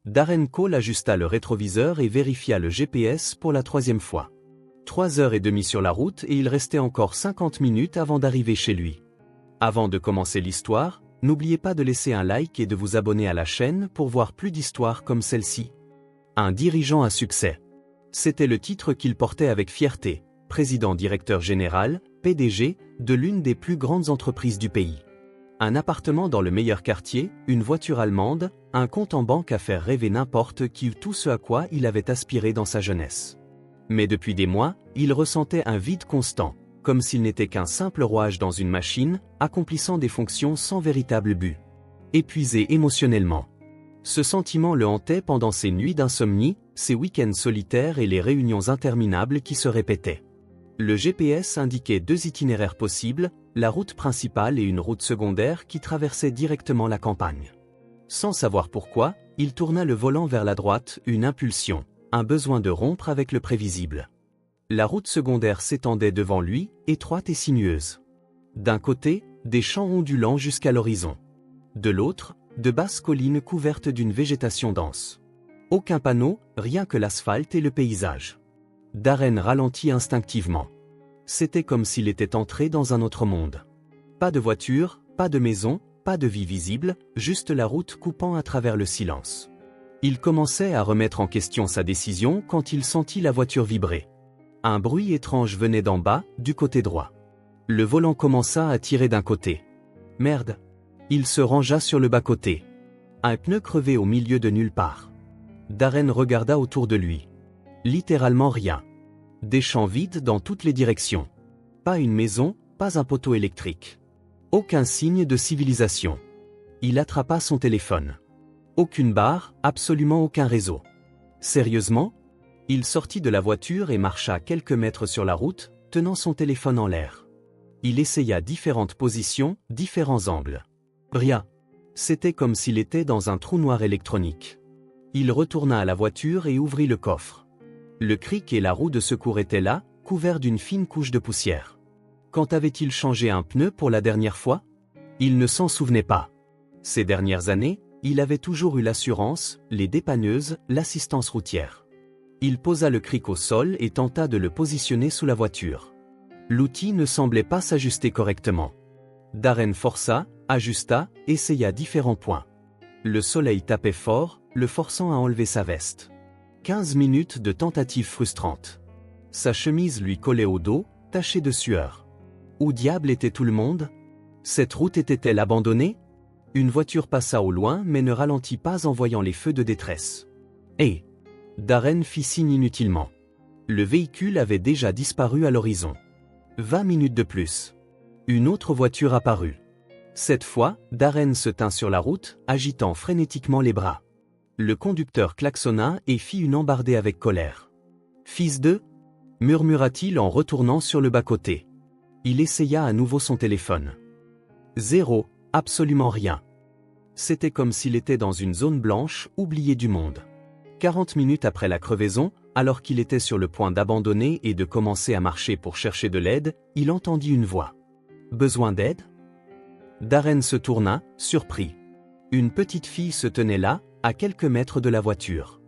Darren Cole ajusta le rétroviseur et vérifia le GPS pour la 3e fois. 3h30 sur la route et il restait encore 50 minutes avant d'arriver chez lui. Avant de commencer l'histoire, n'oubliez pas de laisser un like et de vous abonner à la chaîne pour voir plus d'histoires comme celle-ci. Un dirigeant à succès. C'était le titre qu'il portait avec fierté, président-directeur général, PDG, de l'une des plus grandes entreprises du pays. Un appartement dans le meilleur quartier, une voiture allemande, un compte en banque à faire rêver n'importe qui, tout ce à quoi il avait aspiré dans sa jeunesse. Mais depuis des mois, il ressentait un vide constant, comme s'il n'était qu'un simple rouage dans une machine, accomplissant des fonctions sans véritable but. Épuisé émotionnellement. Ce sentiment le hantait pendant ses nuits d'insomnie, ses week-ends solitaires et les réunions interminables qui se répétaient. Le GPS indiquait 2 itinéraires possibles, la route principale et une route secondaire qui traversait directement la campagne. Sans savoir pourquoi, il tourna le volant vers la droite, une impulsion, un besoin de rompre avec le prévisible. La route secondaire s'étendait devant lui, étroite et sinueuse. D'un côté, des champs ondulants jusqu'à l'horizon. De l'autre, de basses collines couvertes d'une végétation dense. Aucun panneau, rien que l'asphalte et le paysage. Darren ralentit instinctivement. C'était comme s'il était entré dans un autre monde. Pas de voiture, pas de maison, pas de vie visible, juste la route coupant à travers le silence. Il commençait à remettre en question sa décision quand il sentit la voiture vibrer. Un bruit étrange venait d'en bas, du côté droit. Le volant commença à tirer d'un côté. Merde! Il se rangea sur le bas-côté. Un pneu crevé au milieu de nulle part. Darren regarda autour de lui. Littéralement rien. Des champs vides dans toutes les directions. Pas une maison, pas un poteau électrique. Aucun signe de civilisation. Il attrapa son téléphone. Aucune barre, absolument aucun réseau. Sérieusement? Il sortit de la voiture et marcha quelques mètres sur la route, tenant son téléphone en l'air. Il essaya différentes positions, différents angles. Rien. C'était comme s'il était dans un trou noir électronique. Il retourna à la voiture et ouvrit le coffre. Le cric et la roue de secours étaient là, couverts d'une fine couche de poussière. Quand avait-il changé un pneu pour la dernière fois? Il ne s'en souvenait pas. Ces dernières années, il avait toujours eu l'assurance, les dépanneuses, l'assistance routière. Il posa le cric au sol et tenta de le positionner sous la voiture. L'outil ne semblait pas s'ajuster correctement. Darren força, ajusta, essaya différents points. Le soleil tapait fort, le forçant à enlever sa veste. 15 minutes de tentatives frustrantes. Sa chemise lui collait au dos, tachée de sueur. Où diable était tout le monde? Cette route était-elle abandonnée? Une voiture passa au loin mais ne ralentit pas en voyant les feux de détresse. Hé! Darren fit signe inutilement. Le véhicule avait déjà disparu à l'horizon. 20 minutes de plus. Une autre voiture apparut. Cette fois, Darren se tint sur la route, agitant frénétiquement les bras. Le conducteur klaxonna et fit une embardée avec colère. « Fils de » murmura-t-il en retournant sur le bas-côté. Il essaya à nouveau son téléphone. Zéro, absolument rien. C'était comme s'il était dans une zone blanche, oubliée du monde. 40 minutes après la crevaison, alors qu'il était sur le point d'abandonner et de commencer à marcher pour chercher de l'aide, il entendit une voix. « Besoin d'aide » Darren se tourna, surpris. Une petite fille se tenait là, à quelques mètres de la voiture.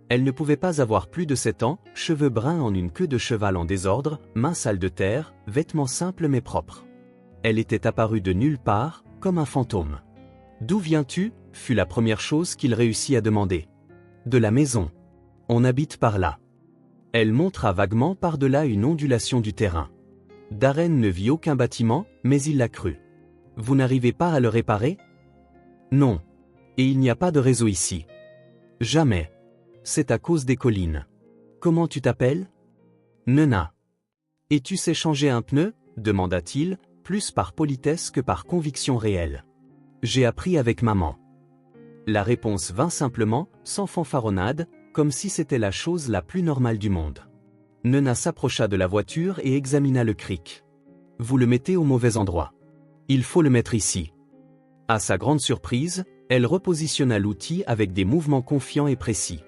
Elle ne pouvait pas avoir plus de 7 ans, cheveux bruns en une queue de cheval en désordre, mains sales de terre, vêtements simples mais propres. Elle était apparue de nulle part, comme un fantôme. « D'où viens-tu » fut la première chose qu'il réussit à demander. « De la maison. On habite par là. » Elle montra vaguement par-delà une ondulation du terrain. Darren ne vit aucun bâtiment, mais il la crut. « Vous n'arrivez pas à le réparer ?»« Non. Et il n'y a pas de réseau ici. »« Jamais. C'est à cause des collines. »« Comment tu t'appelles ?»« Nena. »« Et tu sais changer un pneu ?» demanda-t-il, plus par politesse que par conviction réelle. « J'ai appris avec maman. » La réponse vint simplement, sans fanfaronnade, comme si c'était la chose la plus normale du monde. Nena s'approcha de la voiture et examina le cric. « Vous le mettez au mauvais endroit. Il faut le mettre ici. » À sa grande surprise, elle repositionna l'outil avec des mouvements confiants et précis.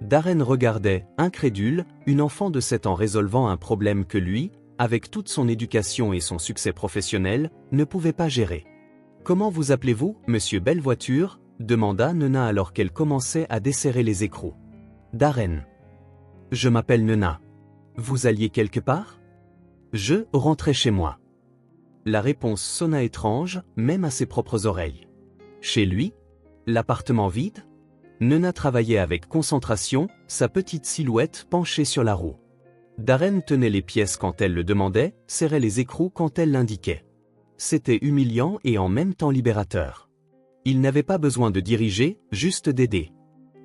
Darren regardait, incrédule, une enfant de 7 ans résolvant un problème que lui, avec toute son éducation et son succès professionnel, ne pouvait pas gérer. « Comment vous appelez-vous, monsieur Belle Voiture » demanda Nena alors qu'elle commençait à desserrer les écrous. Darren. Je m'appelle Nena. Vous alliez quelque part? Je rentrais chez moi. La réponse sonna étrange, même à ses propres oreilles. Chez lui? L'appartement vide? Nena travaillait avec concentration, sa petite silhouette penchée sur la roue. Darren tenait les pièces quand elle le demandait, serrait les écrous quand elle l'indiquait. C'était humiliant et en même temps libérateur. Il n'avait pas besoin de diriger, juste d'aider.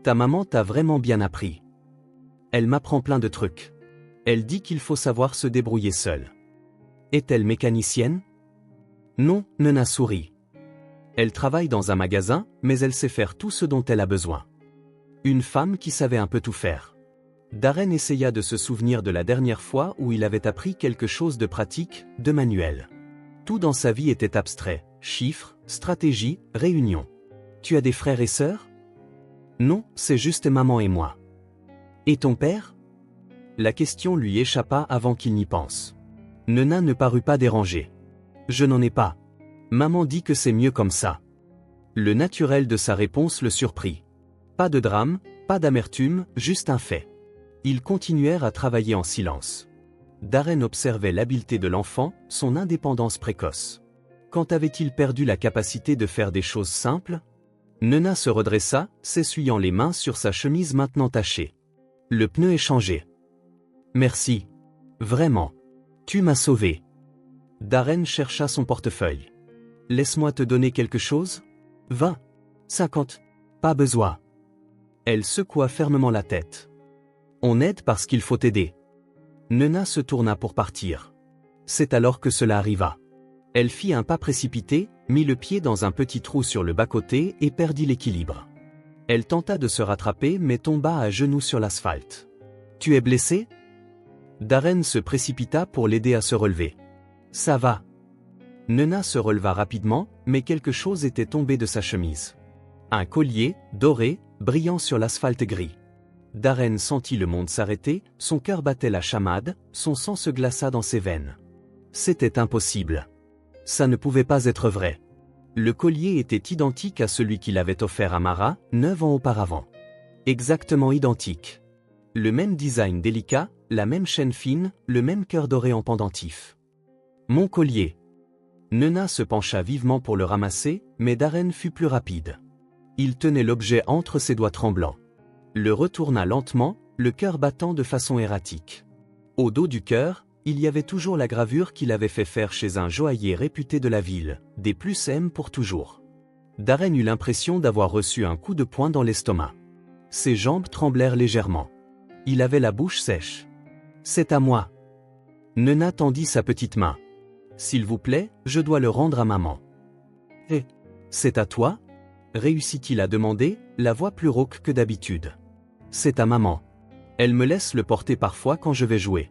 Ta maman t'a vraiment bien appris. Elle m'apprend plein de trucs. Elle dit qu'il faut savoir se débrouiller seul. Est-elle mécanicienne? Non, Nena sourit. Elle travaille dans un magasin, mais elle sait faire tout ce dont elle a besoin. Une femme qui savait un peu tout faire. Darren essaya de se souvenir de la dernière fois où il avait appris quelque chose de pratique, de manuel. Tout dans sa vie était abstrait, chiffres, stratégie, réunions. Tu as des frères et sœurs? Non, c'est juste maman et moi. Et ton père? La question lui échappa avant qu'il n'y pense. Nena ne parut pas dérangée. Je n'en ai pas. Maman dit que c'est mieux comme ça. Le naturel de sa réponse le surprit. Pas de drame, pas d'amertume, juste un fait. Ils continuèrent à travailler en silence. Darren observait l'habileté de l'enfant, son indépendance précoce. Quand avait-il perdu la capacité de faire des choses simples? Nena se redressa, s'essuyant les mains sur sa chemise maintenant tachée. Le pneu est changé. Merci. Vraiment. Tu m'as sauvé. Darren chercha son portefeuille. Laisse-moi te donner quelque chose? 20. 50. Pas besoin. Elle secoua fermement la tête. On aide parce qu'il faut aider. Nena se tourna pour partir. C'est alors que cela arriva. Elle fit un pas précipité, mit le pied dans un petit trou sur le bas-côté et perdit l'équilibre. Elle tenta de se rattraper mais tomba à genoux sur l'asphalte. Tu es blessé? Darren se précipita pour l'aider à se relever. Ça va. Nena se releva rapidement, mais quelque chose était tombé de sa chemise. Un collier, doré, brillant sur l'asphalte gris. Darren sentit le monde s'arrêter, son cœur battait la chamade, son sang se glaça dans ses veines. C'était impossible. Ça ne pouvait pas être vrai. Le collier était identique à celui qu'il avait offert à Mara, 9 ans auparavant. Exactement identique. Le même design délicat, la même chaîne fine, le même cœur doré en pendentif. Mon collier. Nena se pencha vivement pour le ramasser, mais Darren fut plus rapide. Il tenait l'objet entre ses doigts tremblants. Le retourna lentement, le cœur battant de façon erratique. Au dos du cœur, il y avait toujours la gravure qu'il avait fait faire chez un joaillier réputé de la ville, des plus M pour toujours. Darren eut l'impression d'avoir reçu un coup de poing dans l'estomac. Ses jambes tremblèrent légèrement. Il avait la bouche sèche. C'est à moi. Nena tendit sa petite main. S'il vous plaît, je dois le rendre à maman. Eh, c'est à toi? Réussit-il à demander, la voix plus rauque que d'habitude. C'est à maman. Elle me laisse le porter parfois quand je vais jouer.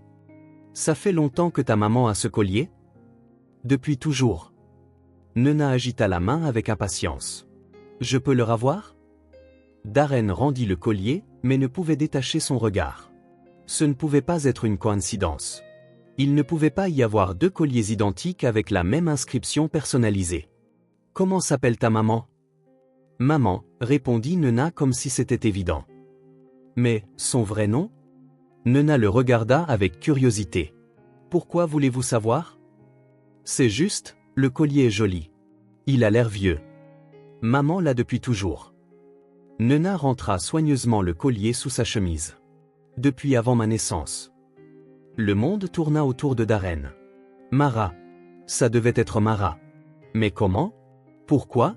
Ça fait longtemps que ta maman a ce collier? Depuis toujours. Nena agita la main avec impatience. Je peux le ravoir? Darren rendit le collier, mais ne pouvait détacher son regard. Ce ne pouvait pas être une coïncidence. Il ne pouvait pas y avoir 2 colliers identiques avec la même inscription personnalisée. Comment s'appelle ta maman? Maman, répondit Nena comme si c'était évident. Mais, son vrai nom? Nena le regarda avec curiosité. Pourquoi voulez-vous savoir? C'est juste, le collier est joli. Il a l'air vieux. Maman l'a depuis toujours. Nena rentra soigneusement le collier sous sa chemise. Depuis avant ma naissance. Le monde tourna autour de Darren. Mara. Ça devait être Mara. Mais comment? Pourquoi?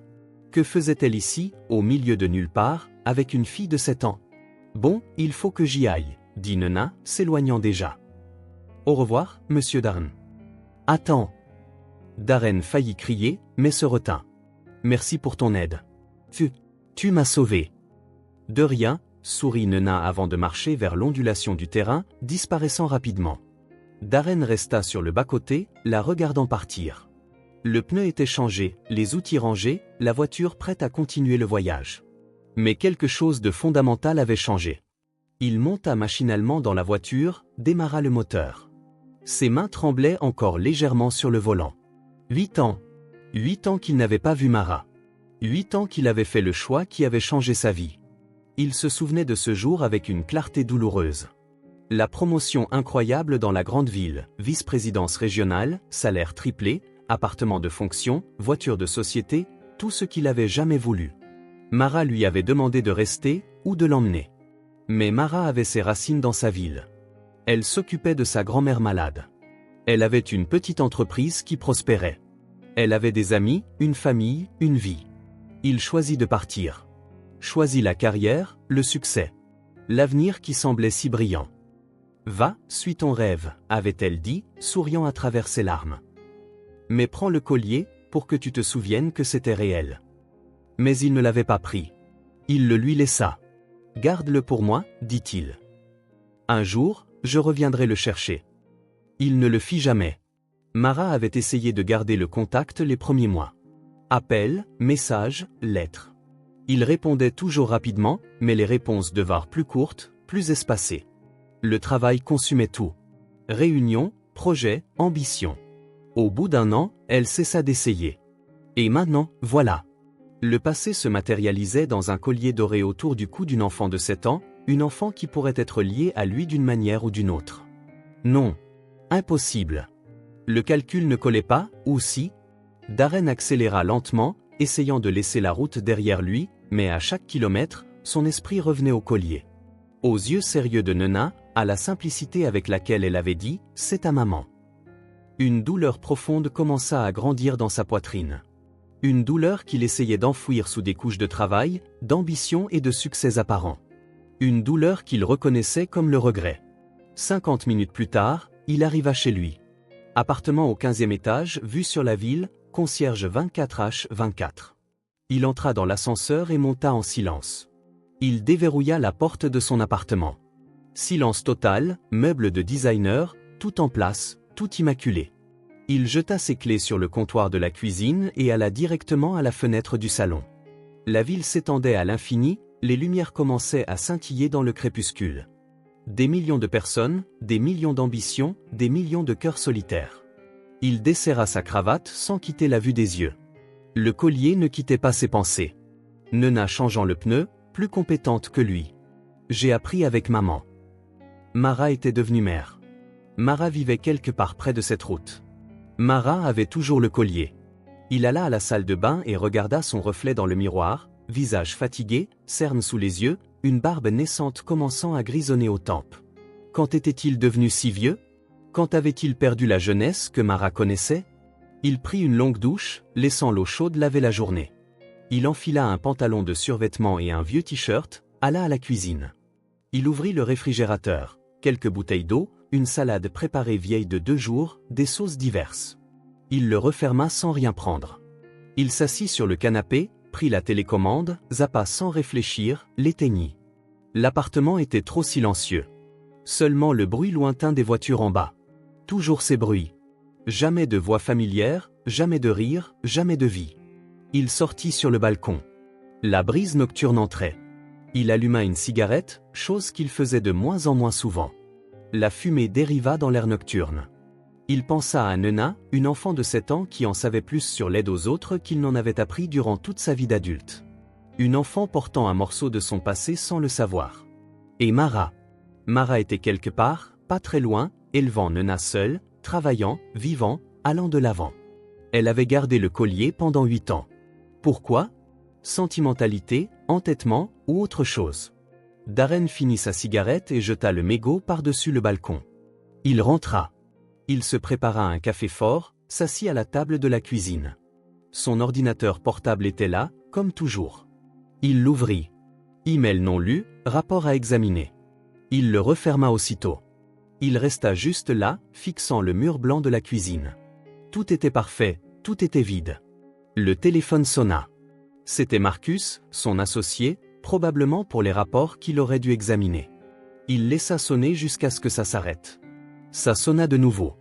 Que faisait-elle ici, au milieu de nulle part, avec une fille de 7 ans? Bon, il faut que j'y aille, dit Nena, s'éloignant déjà. Au revoir, monsieur Darren. Attends. Darren faillit crier, mais se retint. Merci pour ton aide. Tu m'as sauvé. De rien, sourit Nena avant de marcher vers l'ondulation du terrain, disparaissant rapidement. Darren resta sur le bas-côté, la regardant partir. Le pneu était changé, les outils rangés, la voiture prête à continuer le voyage. Mais quelque chose de fondamental avait changé. Il monta machinalement dans la voiture, démarra le moteur. Ses mains tremblaient encore légèrement sur le volant. 8 ans. 8 ans qu'il n'avait pas vu Mara. 8 ans qu'il avait fait le choix qui avait changé sa vie. Il se souvenait de ce jour avec une clarté douloureuse. La promotion incroyable dans la grande ville, vice-présidence régionale, salaire triplé, appartement de fonction, voiture de société, tout ce qu'il avait jamais voulu. Mara lui avait demandé de rester ou de l'emmener. Mais Mara avait ses racines dans sa ville. Elle s'occupait de sa grand-mère malade. Elle avait une petite entreprise qui prospérait. Elle avait des amis, une famille, une vie. Il choisit de partir. Choisit la carrière, le succès. L'avenir qui semblait si brillant. Va, suis ton rêve, avait-elle dit, souriant à travers ses larmes. Mais prends le collier, pour que tu te souviennes que c'était réel. Mais il ne l'avait pas pris. Il le lui laissa. Garde-le pour moi, dit-il. Un jour, je reviendrai le chercher. Il ne le fit jamais. Mara avait essayé de garder le contact les premiers mois. Appels, messages, lettres. Il répondait toujours rapidement, mais les réponses devinrent plus courtes, plus espacées. Le travail consumait tout. Réunions, projets, ambitions. Au bout d'un an, elle cessa d'essayer. Et maintenant, voilà. Le passé se matérialisait dans un collier doré autour du cou d'une enfant de 7 ans, une enfant qui pourrait être liée à lui d'une manière ou d'une autre. Non. Impossible. Le calcul ne collait pas, ou si? Darren accéléra lentement, essayant de laisser la route derrière lui, mais à chaque kilomètre, son esprit revenait au collier. Aux yeux sérieux de Nena, à la simplicité avec laquelle elle avait dit « c'est ta maman ». Une douleur profonde commença à grandir dans sa poitrine. Une douleur qu'il essayait d'enfouir sous des couches de travail, d'ambition et de succès apparents. Une douleur qu'il reconnaissait comme le regret. 50 minutes plus tard, il arriva chez lui. Appartement au 15e étage, vue sur la ville, concierge 24H24. Il entra dans l'ascenseur et monta en silence. Il déverrouilla la porte de son appartement. Silence total, meubles de designer, tout en place, tout immaculé. Il jeta ses clés sur le comptoir de la cuisine et alla directement à la fenêtre du salon. La ville s'étendait à l'infini, les lumières commençaient à scintiller dans le crépuscule. Des millions de personnes, des millions d'ambitions, des millions de cœurs solitaires. Il desserra sa cravate sans quitter la vue des yeux. Le collier ne quittait pas ses pensées. Nena changeant le pneu, plus compétente que lui. J'ai appris avec maman. Mara était devenue mère. Mara vivait quelque part près de cette route. Mara avait toujours le collier. Il alla à la salle de bain et regarda son reflet dans le miroir, visage fatigué, cernes sous les yeux, une barbe naissante commençant à grisonner aux tempes. Quand était-il devenu si vieux? Quand avait-il perdu la jeunesse que Mara connaissait? Il prit une longue douche, laissant l'eau chaude laver la journée. Il enfila un pantalon de survêtement et un vieux t-shirt, alla à la cuisine. Il ouvrit le réfrigérateur, quelques bouteilles d'eau, une salade préparée vieille de 2 jours, des sauces diverses. Il le referma sans rien prendre. Il s'assit sur le canapé, prit la télécommande, zappa sans réfléchir, l'éteignit. L'appartement était trop silencieux. Seulement le bruit lointain des voitures en bas. Toujours ces bruits. Jamais de voix familière, jamais de rire, jamais de vie. Il sortit sur le balcon. La brise nocturne entrait. Il alluma une cigarette, chose qu'il faisait de moins en moins souvent. La fumée dériva dans l'air nocturne. Il pensa à Nena, une enfant de 7 ans qui en savait plus sur l'aide aux autres qu'il n'en avait appris durant toute sa vie d'adulte. Une enfant portant un morceau de son passé sans le savoir. Et Mara. Mara était quelque part, pas très loin, élevant Nena seule, travaillant, vivant, allant de l'avant. Elle avait gardé le collier pendant 8 ans. Pourquoi? Sentimentalité, entêtement ou autre chose. Darren finit sa cigarette et jeta le mégot par-dessus le balcon. Il rentra. Il se prépara un café fort, s'assit à la table de la cuisine. Son ordinateur portable était là, comme toujours. Il l'ouvrit. Email non lu, rapport à examiner. Il le referma aussitôt. Il resta juste là, fixant le mur blanc de la cuisine. Tout était parfait, tout était vide. Le téléphone sonna. C'était Marcus, son associé, probablement pour les rapports qu'il aurait dû examiner. Il laissa sonner jusqu'à ce que ça s'arrête. Ça sonna de nouveau.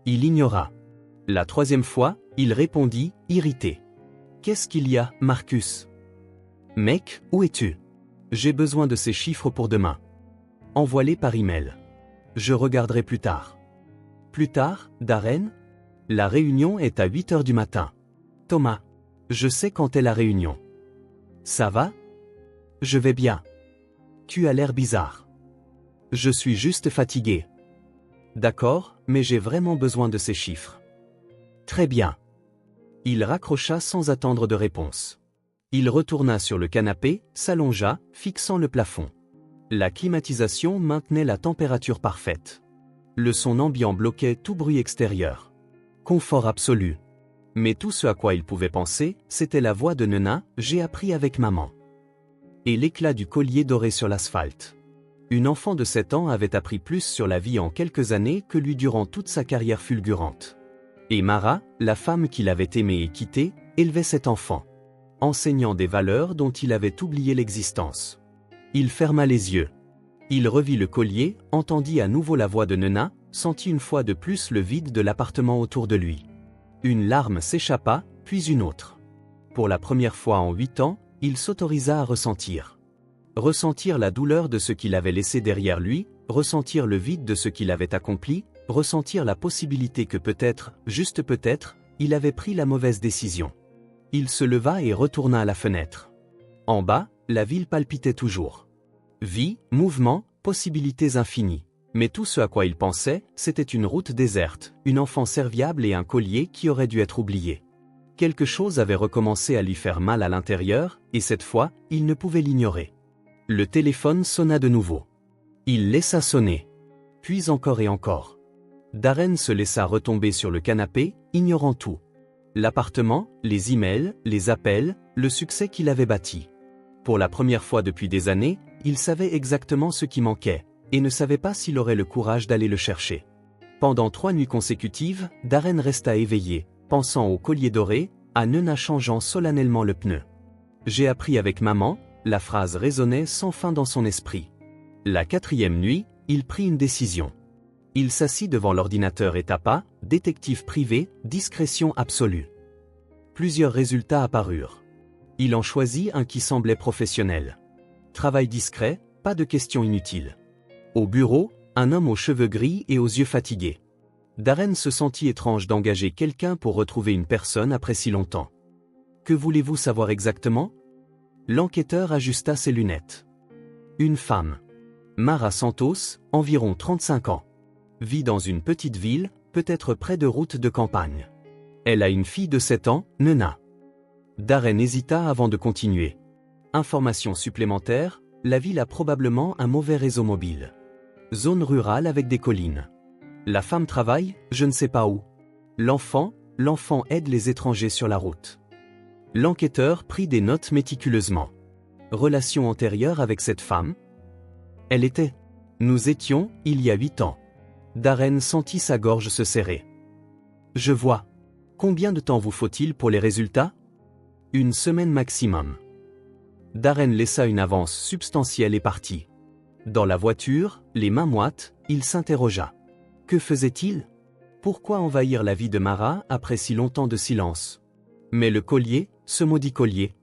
Il ignora. La 3e fois, il répondit, irrité. « Qu'est-ce qu'il y a, Marcus ? » « Mec, où es-tu ? J'ai besoin de ces chiffres pour demain. Envoie-les par email. Je regarderai plus tard. » Plus tard, Darren ? La réunion est à 8 heures du matin. Thomas. Je sais quand est la réunion. Ça va? Je vais bien. Tu as l'air bizarre. Je suis juste fatigué. D'accord, mais j'ai vraiment besoin de ces chiffres. Très bien. Il raccrocha sans attendre de réponse. Il retourna sur le canapé, s'allongea, fixant le plafond. La climatisation maintenait la température parfaite. Le son ambiant bloquait tout bruit extérieur. Confort absolu. Mais tout ce à quoi il pouvait penser, c'était la voix de Nena, j'ai appris avec maman. Et l'éclat du collier doré sur l'asphalte. Une enfant de 7 ans avait appris plus sur la vie en quelques années que lui durant toute sa carrière fulgurante. Et Mara, la femme qu'il avait aimée et quittée, élevait cet enfant, enseignant des valeurs dont il avait oublié l'existence. Il ferma les yeux. Il revit le collier, entendit à nouveau la voix de Nena, sentit une fois de plus le vide de l'appartement autour de lui. Une larme s'échappa, puis une autre. Pour la première fois en 8 ans, il s'autorisa à ressentir. Ressentir la douleur de ce qu'il avait laissé derrière lui, ressentir le vide de ce qu'il avait accompli, ressentir la possibilité que peut-être, juste peut-être, il avait pris la mauvaise décision. Il se leva et retourna à la fenêtre. En bas, la ville palpitait toujours. Vie, mouvement, possibilités infinies. Mais tout ce à quoi il pensait, c'était une route déserte, une enfant serviable et un collier qui aurait dû être oublié. Quelque chose avait recommencé à lui faire mal à l'intérieur, et cette fois, il ne pouvait l'ignorer. Le téléphone sonna de nouveau. Il laissa sonner. Puis encore et encore. Darren se laissa retomber sur le canapé, ignorant tout. L'appartement, les emails, les appels, le succès qu'il avait bâti. Pour la première fois depuis des années, il savait exactement ce qui manquait, et ne savait pas s'il aurait le courage d'aller le chercher. Pendant 3 nuits consécutives, Darren resta éveillé, pensant au collier doré, à Nena changeant solennellement le pneu. J'ai appris avec maman, la phrase résonnait sans fin dans son esprit. La 4e nuit, il prit une décision. Il s'assit devant l'ordinateur et tapa, détective privé, discrétion absolue. Plusieurs résultats apparurent. Il en choisit un qui semblait professionnel. Travail discret, pas de questions inutiles. Au bureau, un homme aux cheveux gris et aux yeux fatigués. Darren se sentit étrange d'engager quelqu'un pour retrouver une personne après si longtemps. Que voulez-vous savoir exactement? L'enquêteur ajusta ses lunettes. Une femme. Mara Santos, environ 35 ans. Vit dans une petite ville, peut-être près de routes de campagne. Elle a une fille de 7 ans, Nena. Darren hésita avant de continuer. Information supplémentaire, la ville a probablement un mauvais réseau mobile. Zone rurale avec des collines. La femme travaille, je ne sais pas où. L'enfant aide les étrangers sur la route. L'enquêteur prit des notes méticuleusement. Relation antérieure avec cette femme? Elle était. Nous étions, il y a 8 ans. Darren sentit sa gorge se serrer. Je vois. Combien de temps vous faut-il pour les résultats? 1 semaine maximum. Darren laissa une avance substantielle et partit. Dans la voiture, les mains moites, il s'interrogea. Que faisait-il? Pourquoi envahir la vie de Mara après si longtemps de silence? Mais le collier, ce maudit collier.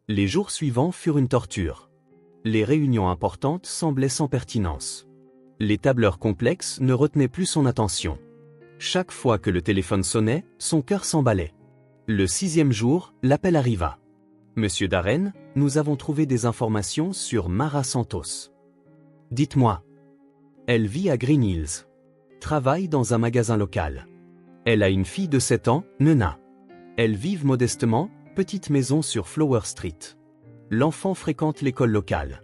Les jours suivants furent une torture. Les réunions importantes semblaient sans pertinence. Les tableurs complexes ne retenaient plus son attention. Chaque fois que le téléphone sonnait, son cœur s'emballait. Le 6e jour, l'appel arriva. Monsieur Darren, nous avons trouvé des informations sur Mara Santos. Dites-moi. Elle vit à Green Hills. Travaille dans un magasin local. Elle a une fille de 7 ans, Nena. Elles vivent modestement, petite maison sur Flower Street. L'enfant fréquente l'école locale.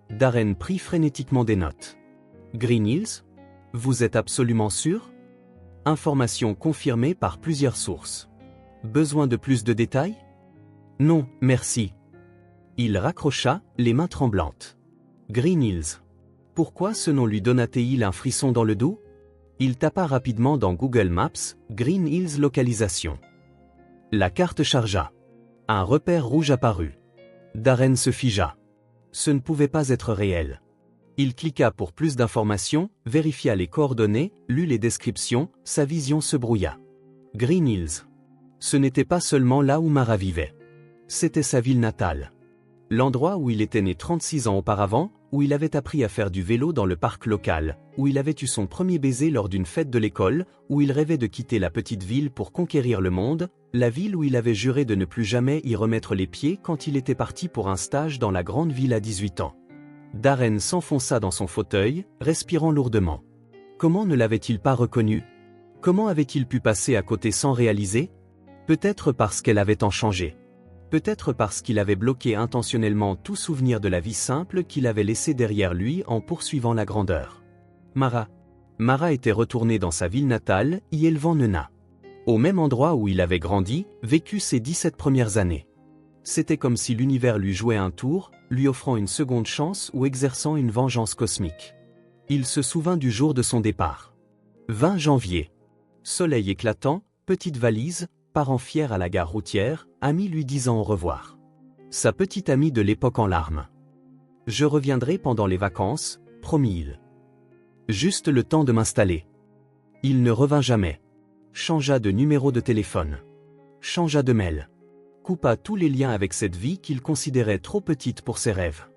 Darren prit frénétiquement des notes. Green Hills? Vous êtes absolument sûr? Information confirmée par plusieurs sources. Besoin de plus de détails? Non, merci. Il raccrocha, les mains tremblantes. Green Hills. Pourquoi ce nom lui donna-t-il un frisson dans le dos? Il tapa rapidement dans Google Maps, Green Hills localisation. La carte chargea. Un repère rouge apparut. Darren se figea. Ce ne pouvait pas être réel. Il cliqua pour plus d'informations, vérifia les coordonnées, lut les descriptions, sa vision se brouilla. Green Hills. Ce n'était pas seulement là où Mara vivait. C'était sa ville natale. L'endroit où il était né 36 ans auparavant, où il avait appris à faire du vélo dans le parc local, où il avait eu son premier baiser lors d'une fête de l'école, où il rêvait de quitter la petite ville pour conquérir le monde, la ville où il avait juré de ne plus jamais y remettre les pieds quand il était parti pour un stage dans la grande ville à 18 ans. Darren s'enfonça dans son fauteuil, respirant lourdement. Comment ne l'avait-il pas reconnu? Comment avait-il pu passer à côté sans réaliser? Peut-être parce qu'elle avait tant changé. Peut-être parce qu'il avait bloqué intentionnellement tout souvenir de la vie simple qu'il avait laissé derrière lui en poursuivant la grandeur. Mara était retournée dans sa ville natale, y élevant Nena. Au même endroit où il avait grandi, vécu ses 17 premières années. C'était comme si l'univers lui jouait un tour, lui offrant une seconde chance ou exerçant une vengeance cosmique. Il se souvint du jour de son départ. 20 janvier. Soleil éclatant, petite valise, parent fier à la gare routière, ami lui disant au revoir. Sa petite amie de l'époque en larmes. Je reviendrai pendant les vacances, promit-il. Juste le temps de m'installer. Il ne revint jamais. Changea de numéro de téléphone. Changea de mail. Coupa tous les liens avec cette vie qu'il considérait trop petite pour ses rêves.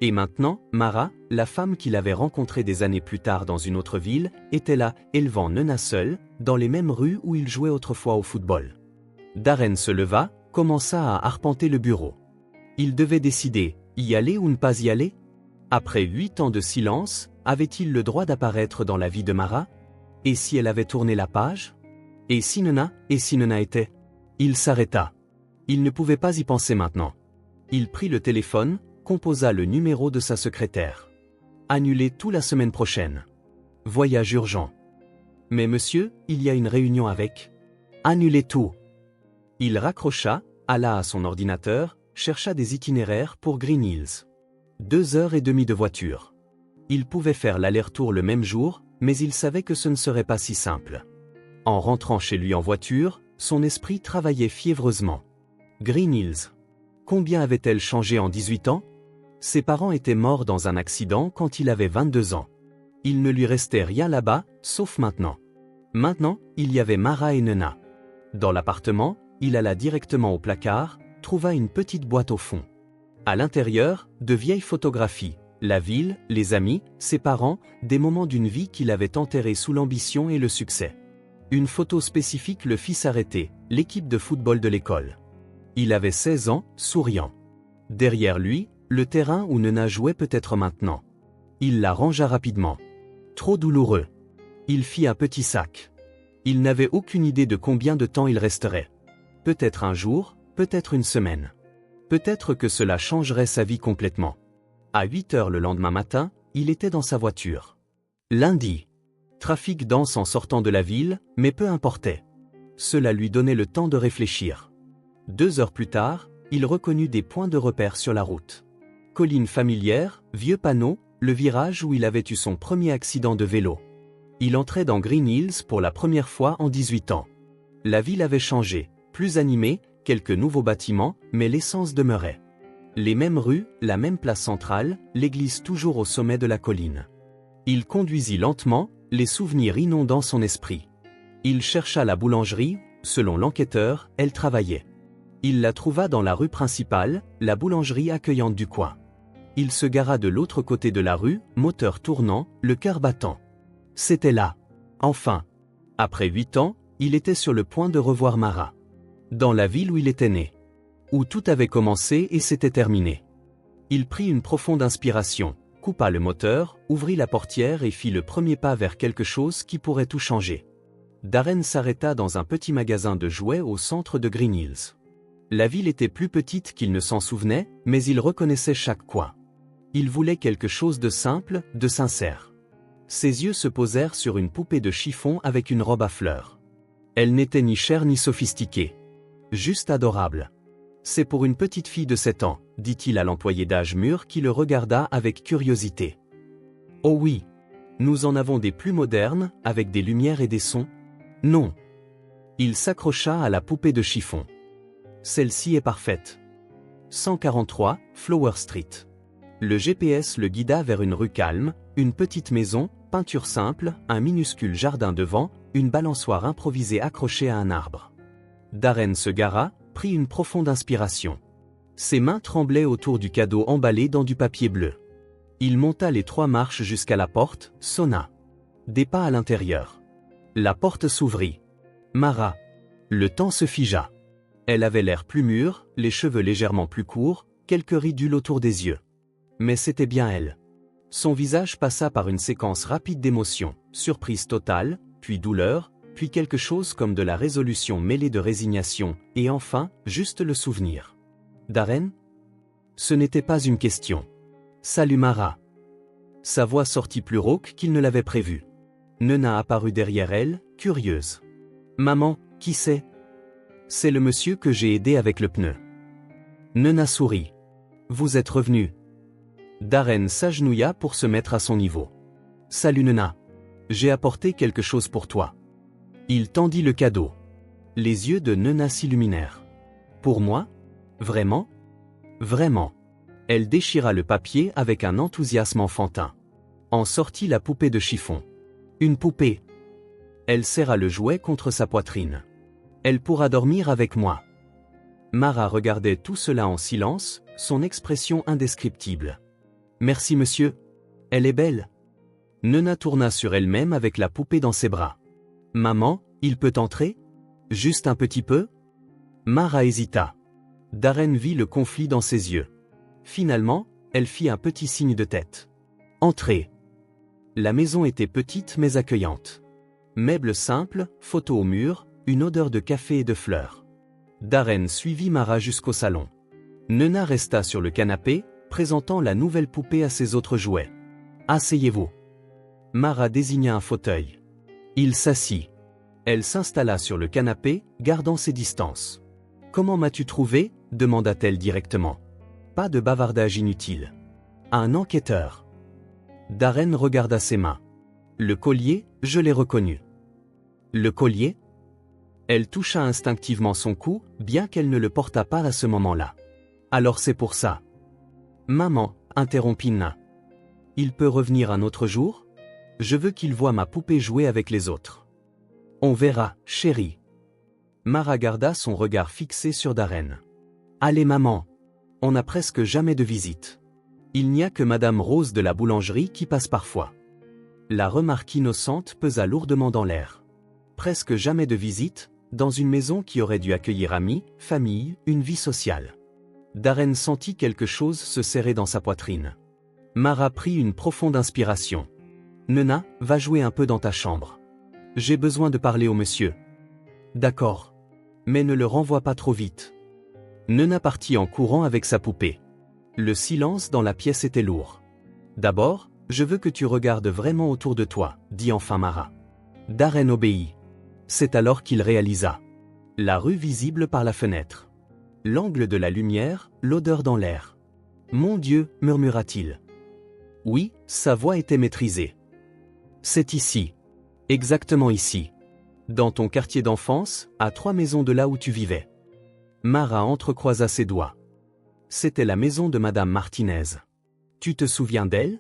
Et maintenant, Mara, la femme qu'il avait rencontrée des années plus tard dans une autre ville, était là, élevant Nena seule, dans les mêmes rues où il jouait autrefois au football. Darren se leva, commença à arpenter le bureau. Il devait décider, y aller ou ne pas y aller? Après 8 ans de silence, avait-il le droit d'apparaître dans la vie de Mara? Et si elle avait tourné la page? Et si Nena était? Il s'arrêta. Il ne pouvait pas y penser maintenant. Il prit le téléphone, composa le numéro de sa secrétaire. Annulé tout la semaine prochaine. Voyage urgent. Mais monsieur, il y a une réunion avec. Annulez tout. Il raccrocha, alla à son ordinateur, chercha des itinéraires pour Green Hills. 2h30 de voiture. Il pouvait faire l'aller-retour le même jour, mais il savait que ce ne serait pas si simple. En rentrant chez lui en voiture, son esprit travaillait fiévreusement. Green Hills. Combien avait-elle changé en 18 ans? Ses parents étaient morts dans un accident quand il avait 22 ans. Il ne lui restait rien là-bas, sauf maintenant. Maintenant, il y avait Mara et Nena. Dans l'appartement, il alla directement au placard, trouva une petite boîte au fond. À l'intérieur, de vieilles photographies, la ville, les amis, ses parents, des moments d'une vie qu'il avait enterrés sous l'ambition et le succès. Une photo spécifique le fit s'arrêter, l'équipe de football de l'école. Il avait 16 ans, souriant. Derrière lui, le terrain où Nena jouait peut-être maintenant. Il la rangea rapidement. Trop douloureux. Il fit un petit sac. Il n'avait aucune idée de combien de temps il resterait. Peut-être un jour, peut-être une semaine. Peut-être que cela changerait sa vie complètement. À 8 heures le lendemain matin, il était dans sa voiture. Lundi. Trafic dense en sortant de la ville, mais peu importait. Cela lui donnait le temps de réfléchir. 2 heures plus tard, il reconnut des points de repère sur la route. Colline familière, vieux panneau, le virage où il avait eu son premier accident de vélo. Il entrait dans Green Hills pour la première fois en 18 ans. La ville avait changé, plus animée, quelques nouveaux bâtiments, mais l'essence demeurait. Les mêmes rues, la même place centrale, l'église toujours au sommet de la colline. Il conduisit lentement, les souvenirs inondant son esprit. Il chercha la boulangerie, selon l'enquêteur, elle travaillait. Il la trouva dans la rue principale, la boulangerie accueillante du coin. Il se gara de l'autre côté de la rue, moteur tournant, le cœur battant. C'était là. Enfin. Après 8 ans, il était sur le point de revoir Mara. Dans la ville où il était né. Où tout avait commencé et s'était terminé. Il prit une profonde inspiration, coupa le moteur, ouvrit la portière et fit le premier pas vers quelque chose qui pourrait tout changer. Darren s'arrêta dans un petit magasin de jouets au centre de Green Hills. La ville était plus petite qu'il ne s'en souvenait, mais il reconnaissait chaque coin. Il voulait quelque chose de simple, de sincère. Ses yeux se posèrent sur une poupée de chiffon avec une robe à fleurs. Elle n'était ni chère ni sophistiquée. Juste adorable. C'est pour une petite fille de 7 ans, dit-il à l'employé d'âge mûr qui le regarda avec curiosité. Oh oui. Nous en avons des plus modernes, avec des lumières et des sons. Non. Il s'accrocha à la poupée de chiffon. Celle-ci est parfaite. 143, Flower Street. Le GPS le guida vers une rue calme, une petite maison, peinture simple, un minuscule jardin devant, une balançoire improvisée accrochée à un arbre. Darren se gara, prit une profonde inspiration. Ses mains tremblaient autour du cadeau emballé dans du papier bleu. Il monta les 3 marches jusqu'à la porte, sonna. Des pas à l'intérieur. La porte s'ouvrit. Mara. Le temps se figea. Elle avait l'air plus mûre, les cheveux légèrement plus courts, quelques ridules autour des yeux. Mais c'était bien elle. Son visage passa par une séquence rapide d'émotions, surprise totale, puis douleur, puis quelque chose comme de la résolution mêlée de résignation, et enfin, juste le souvenir. Darren? Ce n'était pas une question. Salut Mara. Sa voix sortit plus rauque qu'il ne l'avait prévu. Nena apparut derrière elle, curieuse. Maman, qui c'est? C'est le monsieur que j'ai aidé avec le pneu. Nena sourit. Vous êtes revenu. Darren s'agenouilla pour se mettre à son niveau. Salut Nena. J'ai apporté quelque chose pour toi. Il tendit le cadeau. Les yeux de Nena s'illuminèrent. Pour moi? Vraiment? Vraiment. Elle déchira le papier avec un enthousiasme enfantin. En sortit la poupée de chiffon. Une poupée. Elle serra le jouet contre sa poitrine. Elle pourra dormir avec moi. Mara regardait tout cela en silence, son expression indescriptible. Merci monsieur. Elle est belle. Nena tourna sur elle-même avec la poupée dans ses bras. Maman, il peut entrer? Juste un petit peu? Mara hésita. Darren vit le conflit dans ses yeux. Finalement, elle fit un petit signe de tête. Entrez. La maison était petite mais accueillante. Meubles simples, photos au mur, une odeur de café et de fleurs. Darren suivit Mara jusqu'au salon. Nena resta sur le canapé, présentant la nouvelle poupée à ses autres jouets. Asseyez-vous. Mara désigna un fauteuil. Il s'assit. Elle s'installa sur le canapé, gardant ses distances. Comment m'as-tu trouvé? Demanda-t-elle directement. Pas de bavardage inutile. Un enquêteur. Darren regarda ses mains. Le collier, je l'ai reconnu. Le collier? Elle toucha instinctivement son cou, bien qu'elle ne le portât pas à ce moment-là. Alors c'est pour ça. Maman, interrompit Nena. Il peut revenir un autre jour? Je veux qu'il voie ma poupée jouer avec les autres. On verra, chérie. Mara garda son regard fixé sur Darren. Allez maman. On n'a presque jamais de visite. Il n'y a que Madame Rose de la boulangerie qui passe parfois. La remarque innocente pesa lourdement dans l'air. Presque jamais de visite, dans une maison qui aurait dû accueillir amis, famille, une vie sociale. Darren sentit quelque chose se serrer dans sa poitrine. Mara prit une profonde inspiration. Nena, va jouer un peu dans ta chambre. J'ai besoin de parler au monsieur. D'accord. Mais ne le renvoie pas trop vite. Nena partit en courant avec sa poupée. Le silence dans la pièce était lourd. D'abord, je veux que tu regardes vraiment autour de toi, dit enfin Mara. Darren obéit. C'est alors qu'il réalisa. La rue visible par la fenêtre. L'angle de la lumière, l'odeur dans l'air. Mon Dieu, murmura-t-il. Oui, sa voix était maîtrisée. C'est ici. Exactement ici. Dans ton quartier d'enfance, à 3 maisons de là où tu vivais. Mara entrecroisa ses doigts. C'était la maison de Madame Martinez. Tu te souviens d'elle?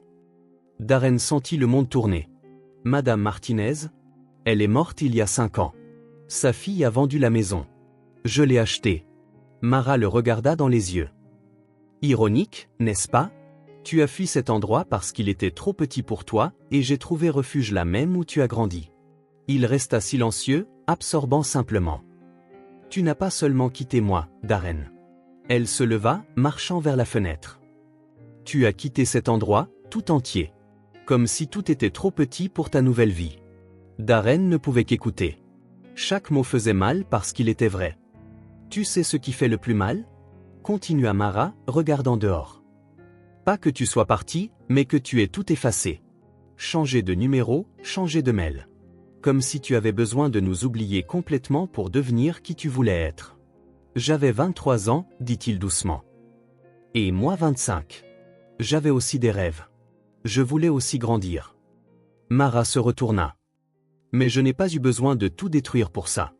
Darren sentit le monde tourner. Madame Martinez? Elle est morte il y a 5 ans. Sa fille a vendu la maison. Je l'ai achetée. Mara le regarda dans les yeux. Ironique, n'est-ce pas? Tu as fui cet endroit parce qu'il était trop petit pour toi, et j'ai trouvé refuge là même où tu as grandi. Il resta silencieux, absorbant simplement. Tu n'as pas seulement quitté moi, Darren. Elle se leva, marchant vers la fenêtre. Tu as quitté cet endroit, tout entier. Comme si tout était trop petit pour ta nouvelle vie. Darren ne pouvait qu'écouter. Chaque mot faisait mal parce qu'il était vrai. Tu sais ce qui fait le plus mal? Continua Mara, regardant dehors. Pas que tu sois parti, mais que tu aies tout effacé. Changer de numéro, changer de mail. Comme si tu avais besoin de nous oublier complètement pour devenir qui tu voulais être. J'avais 23 ans, dit-il doucement. Et moi 25. J'avais aussi des rêves. Je voulais aussi grandir. Mara se retourna. Mais je n'ai pas eu besoin de tout détruire pour ça.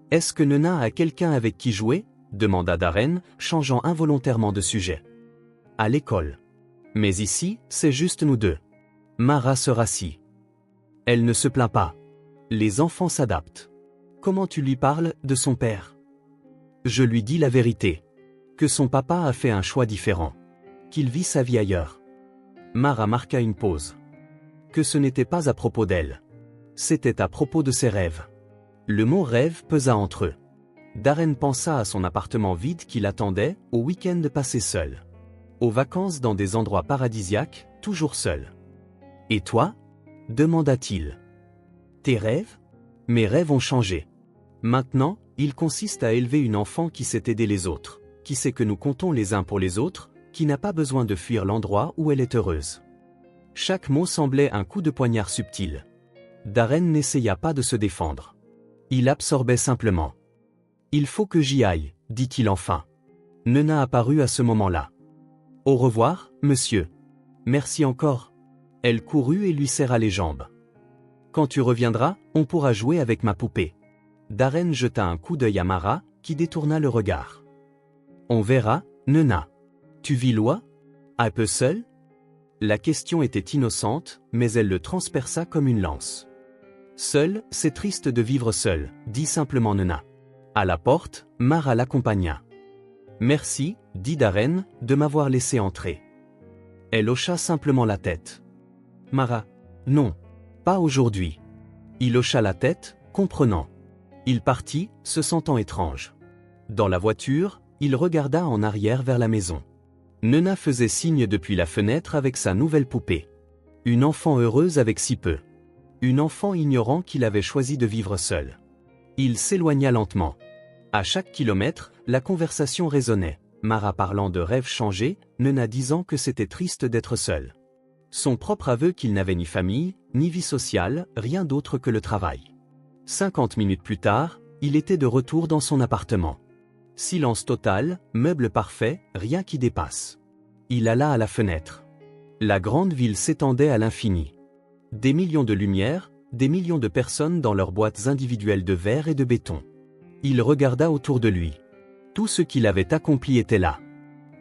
Est-ce que Nena a quelqu'un avec qui jouer? Demanda Darren, changeant involontairement de sujet. À l'école. Mais ici, c'est juste nous deux. Mara se rassit. Elle ne se plaint pas. Les enfants s'adaptent. Comment tu lui parles de son père? Je lui dis la vérité. Que son papa a fait un choix différent. Qu'il vit sa vie ailleurs. Mara marqua une pause. Que ce n'était pas à propos d'elle. C'était à propos de ses rêves. Le mot rêve pesa entre eux. Darren pensa à son appartement vide qui l'attendait, au week-end passé seul. Aux vacances dans des endroits paradisiaques, toujours seul. Et toi ? Demanda-t-il. Tes rêves ? Mes rêves ont changé. Maintenant, ils consistent à élever une enfant qui sait aider les autres, qui sait que nous comptons les uns pour les autres, qui n'a pas besoin de fuir l'endroit où elle est heureuse. Chaque mot semblait un coup de poignard subtil. Darren n'essaya pas de se défendre. Il absorbait simplement. Il faut que j'y aille, dit-il enfin. Nena apparut à ce moment-là. Au revoir, monsieur. Merci encore. Elle courut et lui serra les jambes. Quand tu reviendras, on pourra jouer avec ma poupée. Darren jeta un coup d'œil à Mara, qui détourna le regard. On verra, Nena. Tu vis loin ? Un peu seul ? La question était innocente, mais elle le transperça comme une lance. Seul, c'est triste de vivre seul, dit simplement Nena. À la porte, Mara l'accompagna. Merci, dit Darren, de m'avoir laissé entrer. Elle hocha simplement la tête. Mara, non, pas aujourd'hui. Il hocha la tête, comprenant. Il partit, se sentant étrange. Dans la voiture, il regarda en arrière vers la maison. Nena faisait signe depuis la fenêtre avec sa nouvelle poupée. Une enfant heureuse avec si peu. Une enfant ignorant qu'il avait choisi de vivre seul. Il s'éloigna lentement. À chaque kilomètre, la conversation résonnait. Mara parlant de rêves changés, Nena disant que c'était triste d'être seul. Son propre aveu qu'il n'avait ni famille, ni vie sociale, rien d'autre que le travail. 50 minutes plus tard, il était de retour dans son appartement. Silence total, meuble parfait, rien qui dépasse. Il alla à la fenêtre. La grande ville s'étendait à l'infini. Des millions de lumières, des millions de personnes dans leurs boîtes individuelles de verre et de béton. Il regarda autour de lui. Tout ce qu'il avait accompli était là.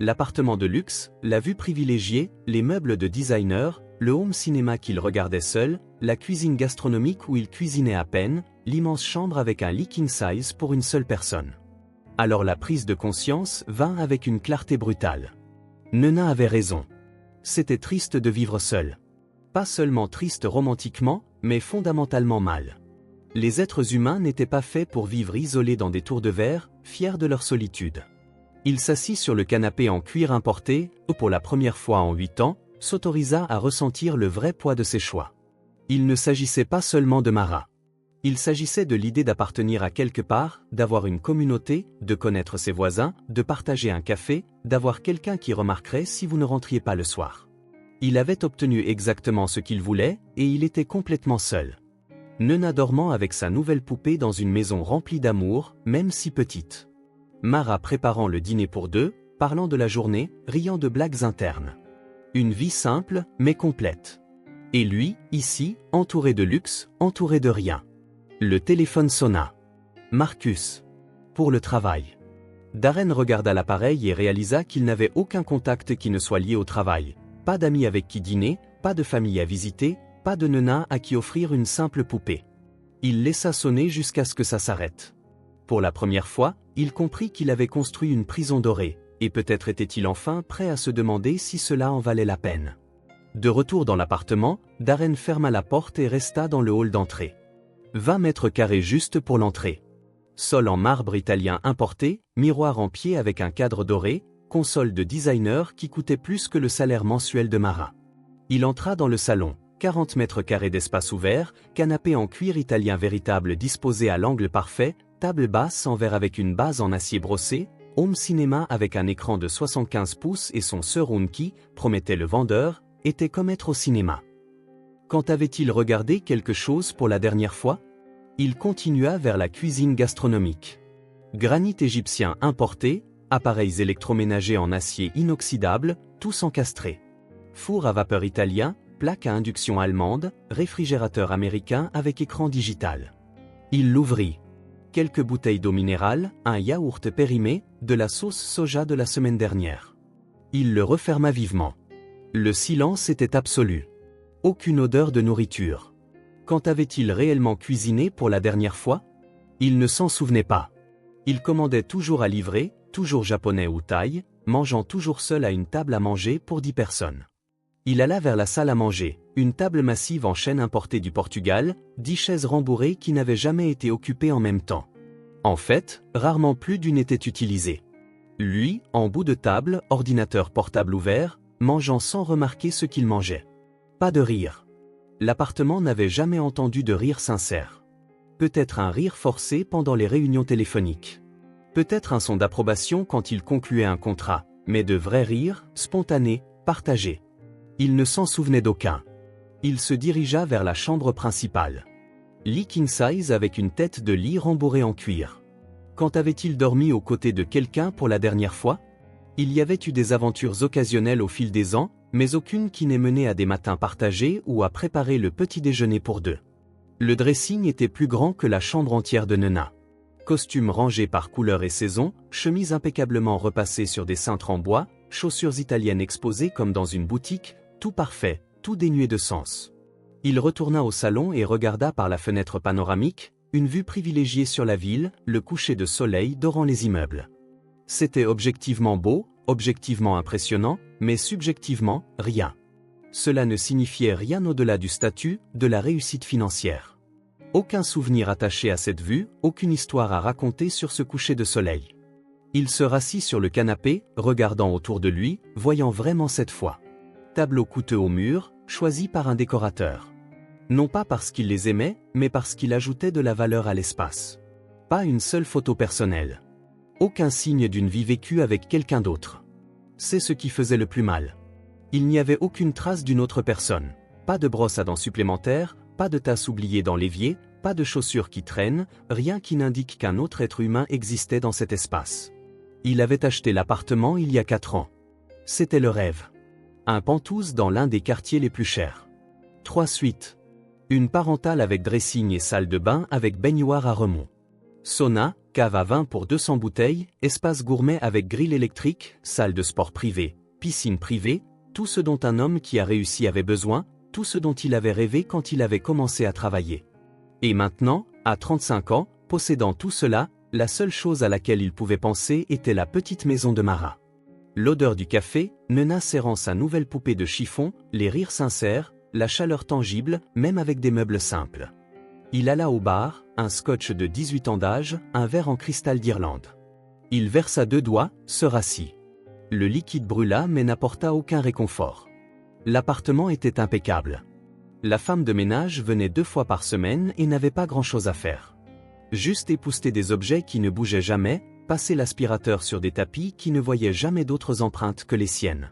L'appartement de luxe, la vue privilégiée, les meubles de designer, le home cinéma qu'il regardait seul, la cuisine gastronomique où il cuisinait à peine, l'immense chambre avec un lit king size pour une seule personne. Alors la prise de conscience vint avec une clarté brutale. Nena avait raison. C'était triste de vivre seul. Pas seulement triste romantiquement, mais fondamentalement mal. Les êtres humains n'étaient pas faits pour vivre isolés dans des tours de verre, fiers de leur solitude. Il s'assit sur le canapé en cuir importé, et pour la première fois en 8 ans, s'autorisa à ressentir le vrai poids de ses choix. Il ne s'agissait pas seulement de Mara. Il s'agissait de l'idée d'appartenir à quelque part, d'avoir une communauté, de connaître ses voisins, de partager un café, d'avoir quelqu'un qui remarquerait si vous ne rentriez pas le soir. Il avait obtenu exactement ce qu'il voulait, et il était complètement seul. Nena dormant avec sa nouvelle poupée dans une maison remplie d'amour, même si petite. Mara préparant le dîner pour deux, parlant de la journée, riant de blagues internes. Une vie simple, mais complète. Et lui, ici, entouré de luxe, entouré de rien. Le téléphone sonna. Marcus. Pour le travail. Darren regarda l'appareil et réalisa qu'il n'avait aucun contact qui ne soit lié au travail. Pas d'amis avec qui dîner, pas de famille à visiter, pas de Nena à qui offrir une simple poupée. Il laissa sonner jusqu'à ce que ça s'arrête. Pour la première fois, il comprit qu'il avait construit une prison dorée, et peut-être était-il enfin prêt à se demander si cela en valait la peine. De retour dans l'appartement, Darren ferma la porte et resta dans le hall d'entrée. 20 mètres carrés juste pour l'entrée. Sol en marbre italien importé, miroir en pied avec un cadre doré, console de designer qui coûtait plus que le salaire mensuel de Mara. Il entra dans le salon, 40 mètres carrés d'espace ouvert, canapé en cuir italien véritable disposé à l'angle parfait, table basse en verre avec une base en acier brossé, home cinéma avec un écran de 75 pouces et son surround qui, promettait le vendeur, était comme être au cinéma. Quand avait-il regardé quelque chose pour la dernière fois ? Il continua vers la cuisine gastronomique. Granit égyptien importé, appareils électroménagers en acier inoxydable, tous encastrés. Four à vapeur italien, plaque à induction allemande, réfrigérateur américain avec écran digital. Il l'ouvrit. Quelques bouteilles d'eau minérale, un yaourt périmé, de la sauce soja de la semaine dernière. Il le referma vivement. Le silence était absolu. Aucune odeur de nourriture. Quand avait-il réellement cuisiné pour la dernière fois ? Il ne s'en souvenait pas. Il commandait toujours à livrer, toujours japonais ou thaï, mangeant toujours seul à une table à manger pour 10 personnes. Il alla vers la salle à manger, une table massive en chêne importée du Portugal, 10 chaises rembourrées qui n'avaient jamais été occupées en même temps. En fait, rarement plus d'une était utilisée. Lui, en bout de table, ordinateur portable ouvert, mangeant sans remarquer ce qu'il mangeait. Pas de rire. L'appartement n'avait jamais entendu de rire sincère. Peut-être un rire forcé pendant les réunions téléphoniques. Peut-être un son d'approbation quand il concluait un contrat, mais de vrais rires, spontanés, partagés. Il ne s'en souvenait d'aucun. Il se dirigea vers la chambre principale. Lit king size avec une tête de lit rembourrée en cuir. Quand avait-il dormi aux côtés de quelqu'un pour la dernière fois? Il y avait eu des aventures occasionnelles au fil des ans, mais aucune qui n'ait mené à des matins partagés ou à préparer le petit déjeuner pour deux. Le dressing était plus grand que la chambre entière de Nena. Costume rangé par couleur et saison, chemise impeccablement repassée sur des cintres en bois, chaussures italiennes exposées comme dans une boutique, tout parfait, tout dénué de sens. Il retourna au salon et regarda par la fenêtre panoramique, une vue privilégiée sur la ville, le coucher de soleil dorant les immeubles. C'était objectivement beau, objectivement impressionnant, mais subjectivement, rien. Cela ne signifiait rien au-delà du statut, de la réussite financière. Aucun souvenir attaché à cette vue, aucune histoire à raconter sur ce coucher de soleil. Il se rassit sur le canapé, regardant autour de lui, voyant vraiment cette fois. Tableau coûteux au mur, choisi par un décorateur. Non pas parce qu'il les aimait, mais parce qu'il ajoutait de la valeur à l'espace. Pas une seule photo personnelle. Aucun signe d'une vie vécue avec quelqu'un d'autre. C'est ce qui faisait le plus mal. Il n'y avait aucune trace d'une autre personne. Pas de brosse à dents supplémentaire, pas de tasse oubliée dans l'évier, pas de chaussures qui traînent, rien qui n'indique qu'un autre être humain existait dans cet espace. Il avait acheté l'appartement il y a 4 ans. C'était le rêve. Un penthouse dans l'un des quartiers les plus chers. 3 suites. Une parentale avec dressing et salle de bain avec baignoire à remous. Sauna, cave à vin pour 200 bouteilles, espace gourmet avec grille électrique, salle de sport privée, piscine privée, tout ce dont un homme qui a réussi avait besoin, tout ce dont il avait rêvé quand il avait commencé à travailler. Et maintenant, à 35 ans, possédant tout cela, la seule chose à laquelle il pouvait penser était la petite maison de Mara. L'odeur du café, Nena serrant sa nouvelle poupée de chiffon, les rires sincères, la chaleur tangible, même avec des meubles simples. Il alla au bar, un scotch de 18 ans d'âge, un verre en cristal d'Irlande. Il versa 2 doigts, se rassit. Le liquide brûla mais n'apporta aucun réconfort. L'appartement était impeccable. La femme de ménage venait 2 fois par semaine et n'avait pas grand-chose à faire. Juste épousseter des objets qui ne bougeaient jamais, passer l'aspirateur sur des tapis qui ne voyaient jamais d'autres empreintes que les siennes.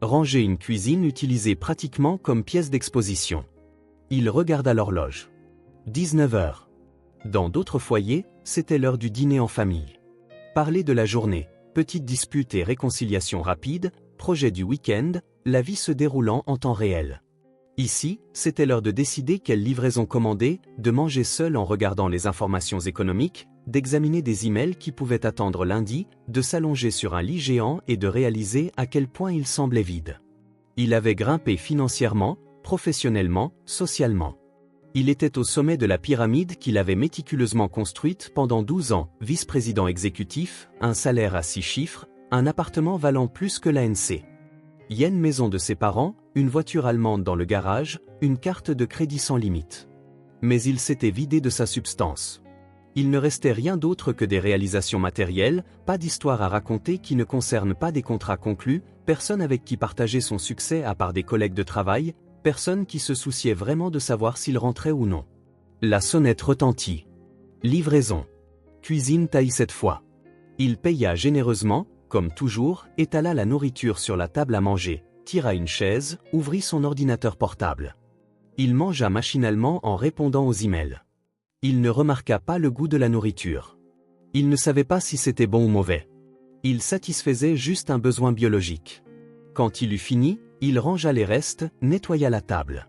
Ranger une cuisine utilisée pratiquement comme pièce d'exposition. Il regarda l'horloge. 19 heures. Dans d'autres foyers, c'était l'heure du dîner en famille. Parler de la journée, petites disputes et réconciliations rapides, projet du week-end, la vie se déroulant en temps réel. Ici, c'était l'heure de décider quelle livraison commander, de manger seul en regardant les informations économiques, d'examiner des emails qui pouvaient attendre lundi, de s'allonger sur un lit géant et de réaliser à quel point il semblait vide. Il avait grimpé financièrement, professionnellement, socialement. Il était au sommet de la pyramide qu'il avait méticuleusement construite pendant 12 ans, vice-président exécutif, un salaire à 6 chiffres, un appartement valant plus que l'ANC. Yen maison de ses parents, une voiture allemande dans le garage, une carte de crédit sans limite. Mais il s'était vidé de sa substance. Il ne restait rien d'autre que des réalisations matérielles, pas d'histoire à raconter qui ne concerne pas des contrats conclus, personne avec qui partager son succès à part des collègues de travail, personne qui se souciait vraiment de savoir s'il rentrait ou non. La sonnette retentit. Livraison. Cuisine taille cette fois. Il paya généreusement, comme toujours, étala la nourriture sur la table à manger, tira une chaise, ouvrit son ordinateur portable. Il mangea machinalement en répondant aux emails. Il ne remarqua pas le goût de la nourriture. Il ne savait pas si c'était bon ou mauvais. Il satisfaisait juste un besoin biologique. Quand il eut fini, il rangea les restes, nettoya la table.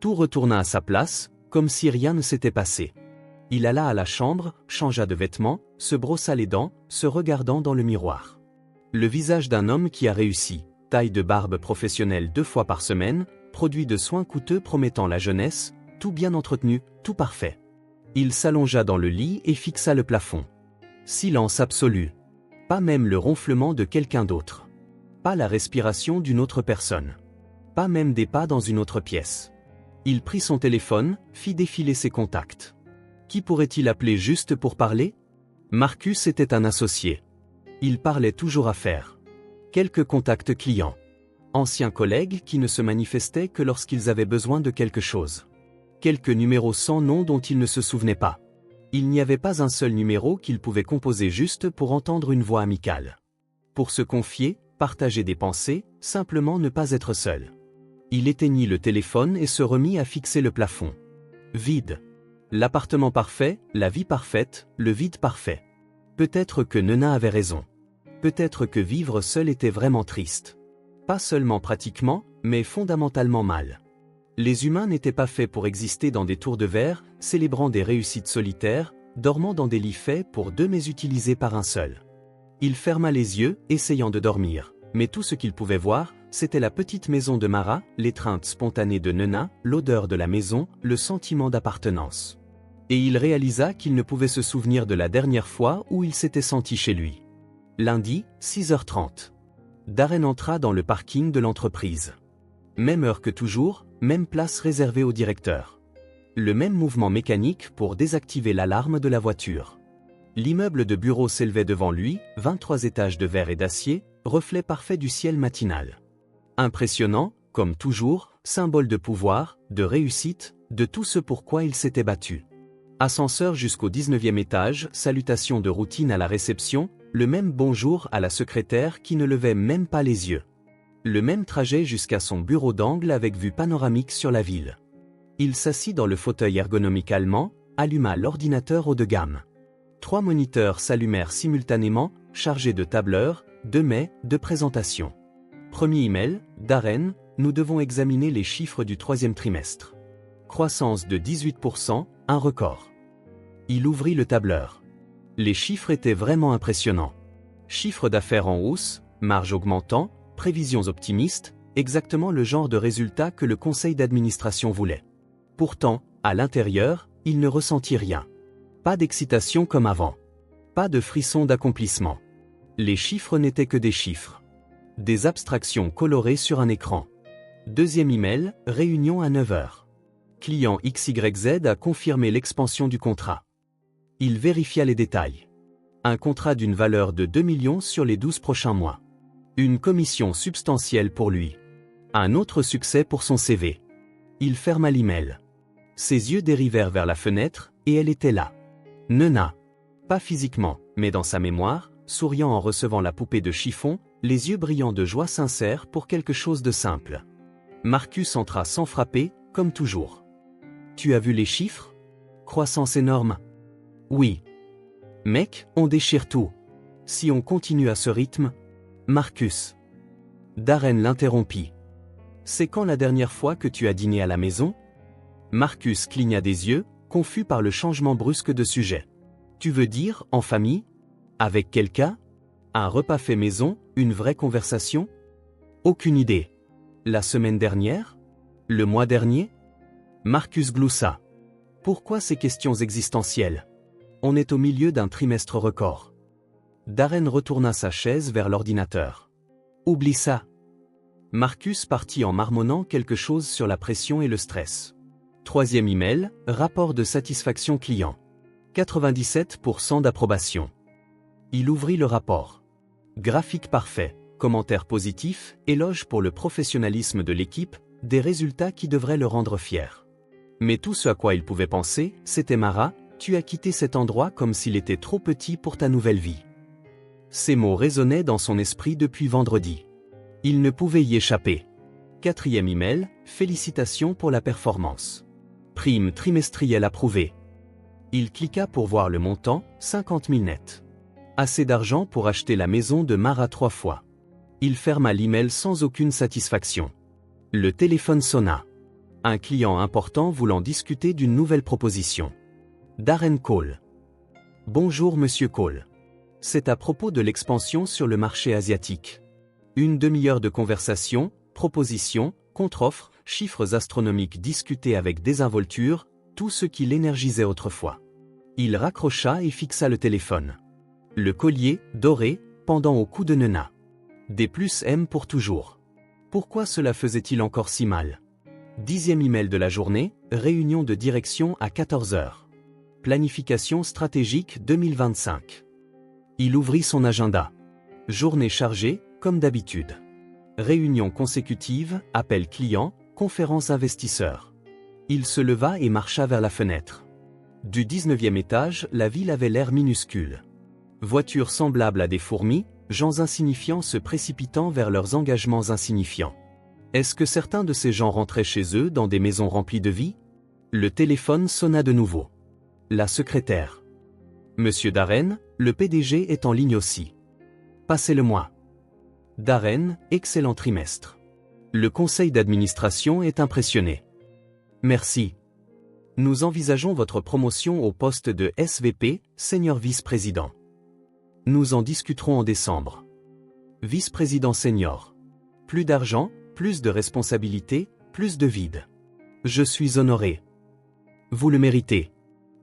Tout retourna à sa place, comme si rien ne s'était passé. Il alla à la chambre, changea de vêtements, se brossa les dents, se regardant dans le miroir. Le visage d'un homme qui a réussi, taille de barbe professionnelle 2 fois par semaine, produit de soins coûteux promettant la jeunesse, tout bien entretenu, tout parfait. Il s'allongea dans le lit et fixa le plafond. Silence absolu. Pas même le ronflement de quelqu'un d'autre. Pas la respiration d'une autre personne. Pas même des pas dans une autre pièce. Il prit son téléphone, fit défiler ses contacts. Qui pourrait-il appeler juste pour parler? Marcus était un associé. Il parlait toujours affaires. Quelques contacts clients. Anciens collègues qui ne se manifestaient que lorsqu'ils avaient besoin de quelque chose. Quelques numéros sans nom dont il ne se souvenait pas. Il n'y avait pas un seul numéro qu'il pouvait composer juste pour entendre une voix amicale. Pour se confier, partager des pensées, simplement ne pas être seul. Il éteignit le téléphone et se remit à fixer le plafond. Vide. L'appartement parfait, la vie parfaite, le vide parfait. Peut-être que Nena avait raison. Peut-être que vivre seul était vraiment triste. Pas seulement pratiquement, mais fondamentalement mal. Les humains n'étaient pas faits pour exister dans des tours de verre, célébrant des réussites solitaires, dormant dans des lits faits pour deux mais utilisés par un seul. Il ferma les yeux, essayant de dormir, mais tout ce qu'il pouvait voir, c'était la petite maison de Mara, l'étreinte spontanée de Nena, l'odeur de la maison, le sentiment d'appartenance. Et il réalisa qu'il ne pouvait se souvenir de la dernière fois où il s'était senti chez lui. Lundi, 6h30. Darren entra dans le parking de l'entreprise. Même heure que toujours, même place réservée au directeur. Le même mouvement mécanique pour désactiver l'alarme de la voiture. L'immeuble de bureau s'élevait devant lui, 23 étages de verre et d'acier, reflet parfait du ciel matinal. Impressionnant, comme toujours, symbole de pouvoir, de réussite, de tout ce pour quoi il s'était battu. Ascenseur jusqu'au 19e étage, salutations de routine à la réception, le même bonjour à la secrétaire qui ne levait même pas les yeux. Le même trajet jusqu'à son bureau d'angle avec vue panoramique sur la ville. Il s'assit dans le fauteuil ergonomique allemand, alluma l'ordinateur haut de gamme. 3 moniteurs s'allumèrent simultanément, chargés de tableurs, de mets, de présentations. Premier email, Darren, nous devons examiner les chiffres du 3e trimestre. Croissance de 18%, un record. Il ouvrit le tableur. Les chiffres étaient vraiment impressionnants. Chiffre d'affaires en hausse, marge augmentant, prévisions optimistes, exactement le genre de résultat que le conseil d'administration voulait. Pourtant, à l'intérieur, il ne ressentit rien. Pas d'excitation comme avant. Pas de frisson d'accomplissement. Les chiffres n'étaient que des chiffres. Des abstractions colorées sur un écran. Deuxième email, réunion à 9h. Client XYZ a confirmé l'expansion du contrat. Il vérifia les détails. Un contrat d'une valeur de 2 millions sur les 12 prochains mois. Une commission substantielle pour lui. Un autre succès pour son CV. Il ferma l'email. Ses yeux dérivèrent vers la fenêtre, et elle était là. Nena. Pas physiquement, mais dans sa mémoire, souriant en recevant la poupée de chiffon, les yeux brillants de joie sincère pour quelque chose de simple. Marcus entra sans frapper, comme toujours. Tu as vu les chiffres? Croissance énorme. Oui. Mec, on déchire tout. Si on continue à ce rythme... Marcus. Darren l'interrompit. C'est quand la dernière fois que tu as dîné à la maison? Marcus cligna des yeux, confus par le changement brusque de sujet. Tu veux dire, en famille? Avec quelqu'un? Un repas fait maison, une vraie conversation? Aucune idée. La semaine dernière? Le mois dernier? Marcus gloussa. Pourquoi ces questions existentielles? On est au milieu d'un trimestre record. Darren retourna sa chaise vers l'ordinateur. Oublie ça. Marcus partit en marmonnant quelque chose sur la pression et le stress. Troisième email, rapport de satisfaction client. 97% d'approbation. Il ouvrit le rapport. Graphique parfait, commentaire positif, éloge pour le professionnalisme de l'équipe, des résultats qui devraient le rendre fier. Mais tout ce à quoi il pouvait penser, c'était Mara, tu as quitté cet endroit comme s'il était trop petit pour ta nouvelle vie. Ces mots résonnaient dans son esprit depuis vendredi. Il ne pouvait y échapper. Quatrième email, félicitations pour la performance. Prime trimestrielle approuvée. Il cliqua pour voir le montant, 50 000 net. Assez d'argent pour acheter la maison de Mara 3 fois. Il ferma l'email sans aucune satisfaction. Le téléphone sonna. Un client important voulant discuter d'une nouvelle proposition. Darren Cole. Bonjour Monsieur Cole. C'est à propos de l'expansion sur le marché asiatique. Une demi-heure de conversation, propositions, contre-offres, chiffres astronomiques discutés avec désinvolture, tout ce qui l'énergisait autrefois. Il raccrocha et fixa le téléphone. Le collier, doré, pendant au cou de Nena. Des plus M pour toujours. Pourquoi cela faisait-il encore si mal? 10e email de la journée, réunion de direction à 14 heures. Planification stratégique 2025. Il ouvrit son agenda. Journée chargée, comme d'habitude. Réunion consécutive, appel client, conférence investisseur. Il se leva et marcha vers la fenêtre. Du 19e étage, la ville avait l'air minuscule. Voitures semblables à des fourmis, gens insignifiants se précipitant vers leurs engagements insignifiants. Est-ce que certains de ces gens rentraient chez eux dans des maisons remplies de vie? Le téléphone sonna de nouveau. La secrétaire. Monsieur Darren, le PDG est en ligne aussi. Passez-le-moi. Darren, excellent trimestre. Le conseil d'administration est impressionné. Merci. Nous envisageons votre promotion au poste de SVP, senior vice-président. Nous en discuterons en décembre. Vice-président senior. Plus d'argent, plus de responsabilités, plus de vide. Je suis honoré. Vous le méritez.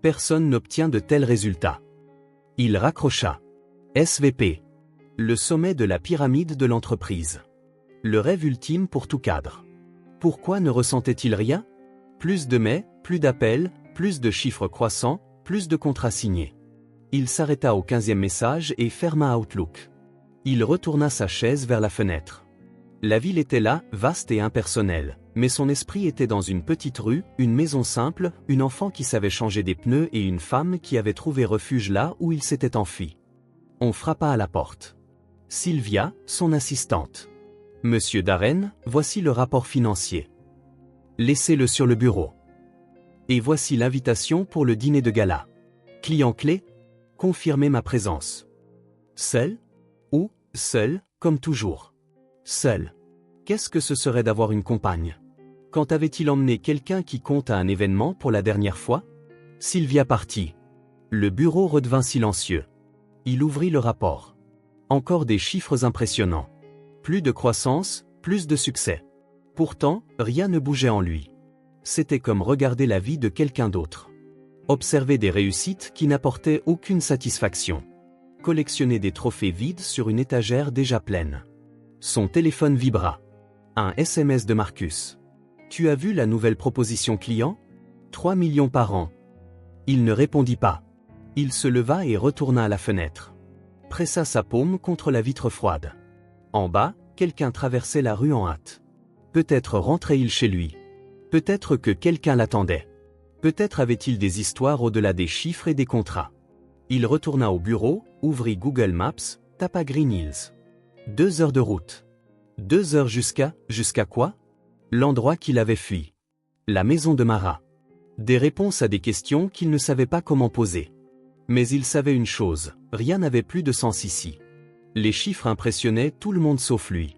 Personne n'obtient de tels résultats. Il raccrocha. SVP. Le sommet de la pyramide de l'entreprise. Le rêve ultime pour tout cadre. Pourquoi ne ressentait-il rien? Plus de mais, plus d'appels, plus de chiffres croissants, plus de contrats signés. Il s'arrêta au 15e message et ferma Outlook. Il retourna sa chaise vers la fenêtre. La ville était là, vaste et impersonnelle, mais son esprit était dans une petite rue, une maison simple, une enfant qui savait changer des pneus et une femme qui avait trouvé refuge là où il s'était enfui. On frappa à la porte. Sylvia, son assistante. Monsieur Darren, voici le rapport financier. Laissez-le sur le bureau. Et voici l'invitation pour le dîner de gala. Client clé? Confirmez ma présence. Seul? Ou, seul, comme toujours. Seul. Qu'est-ce que ce serait d'avoir une compagne? Quand avait-il emmené quelqu'un qui compte à un événement pour la dernière fois? Sylvia partit. Le bureau redevint silencieux. Il ouvrit le rapport. Encore des chiffres impressionnants. Plus de croissance, plus de succès. Pourtant, rien ne bougeait en lui. C'était comme regarder la vie de quelqu'un d'autre. Observer des réussites qui n'apportaient aucune satisfaction. Collectionner des trophées vides sur une étagère déjà pleine. Son téléphone vibra. Un SMS de Marcus. Tu as vu la nouvelle proposition client? 3 millions par an. Il ne répondit pas. Il se leva et retourna à la fenêtre. Pressa sa paume contre la vitre froide. En bas, quelqu'un traversait la rue en hâte. Peut-être rentrait-il chez lui. Peut-être que quelqu'un l'attendait. Peut-être avait-il des histoires au-delà des chiffres et des contrats. Il retourna au bureau, ouvrit Google Maps, tapa Green Hills. 2 heures de route. 2 heures jusqu'à quoi? L'endroit qu'il avait fui. La maison de Mara. Des réponses à des questions qu'il ne savait pas comment poser. Mais il savait une chose, rien n'avait plus de sens ici. Les chiffres impressionnaient tout le monde sauf lui.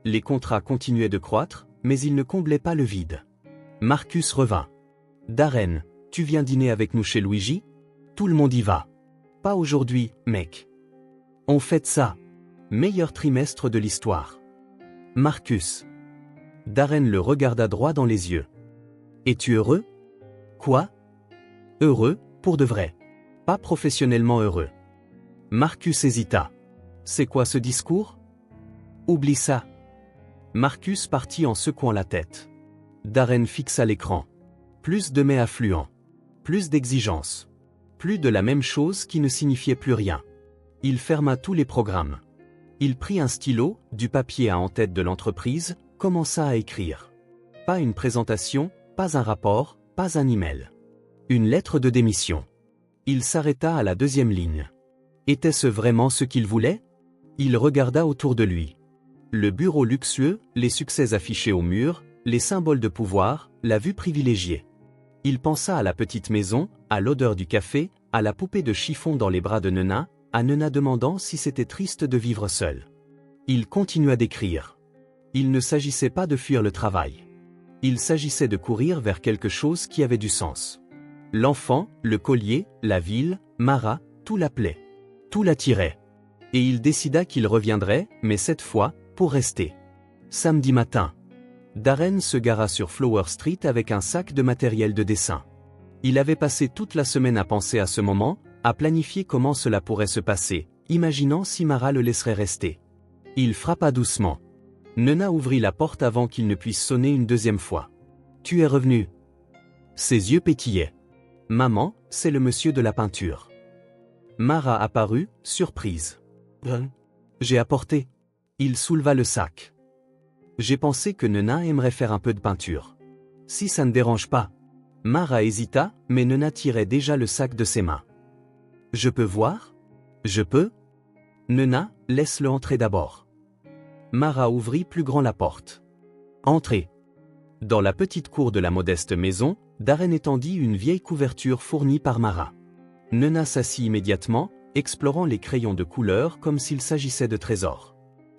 Les contrats continuaient de croître, mais ils ne comblaient pas le vide. Marcus revint. Darren, tu viens dîner avec nous chez Luigi? Tout le monde y va. Pas aujourd'hui, mec. On fête ça. Meilleur trimestre de l'histoire. Marcus. Darren le regarda droit dans les yeux. Es-tu heureux? Quoi? Heureux, pour de vrai. Pas professionnellement heureux. Marcus hésita. C'est quoi ce discours? Oublie ça. Marcus partit en secouant la tête. Darren fixa l'écran. Plus de mais affluents. Plus d'exigences. Plus de la même chose qui ne signifiait plus rien. Il ferma tous les programmes. Il prit un stylo, du papier à en-tête de l'entreprise, commença à écrire. Pas une présentation, pas un rapport, pas un email. Une lettre de démission. Il s'arrêta à la 2e ligne. Était-ce vraiment ce qu'il voulait? Il regarda autour de lui. Le bureau luxueux, les succès affichés au mur, les symboles de pouvoir, la vue privilégiée. Il pensa à la petite maison, à l'odeur du café, à la poupée de chiffon dans les bras de Nena, à Nena demandant si c'était triste de vivre seul. Il continua d'écrire. Il ne s'agissait pas de fuir le travail. Il s'agissait de courir vers quelque chose qui avait du sens. L'enfant, le collier, la ville, Mara, tout l'appelait. Tout l'attirait. Et il décida qu'il reviendrait, mais cette fois, pour rester. Samedi matin. Darren se gara sur Flower Street avec un sac de matériel de dessin. Il avait passé toute la semaine à penser à ce moment, à planifier comment cela pourrait se passer, imaginant si Mara le laisserait rester. Il frappa doucement. Nena ouvrit la porte avant qu'il ne puisse sonner une deuxième fois. Tu es revenu. Ses yeux pétillaient. Maman, c'est le monsieur de la peinture. Mara apparut, surprise. J'ai apporté. Il souleva le sac. J'ai pensé que Nena aimerait faire un peu de peinture. Si ça ne dérange pas. Mara hésita, mais Nena tirait déjà le sac de ses mains. Je peux voir? Je peux? Nena, laisse-le entrer d'abord. Mara ouvrit plus grand la porte. Entrez. Dans la petite cour de la modeste maison, Darren étendit une vieille couverture fournie par Mara. Nena s'assit immédiatement, explorant les crayons de couleur comme s'il s'agissait de trésors.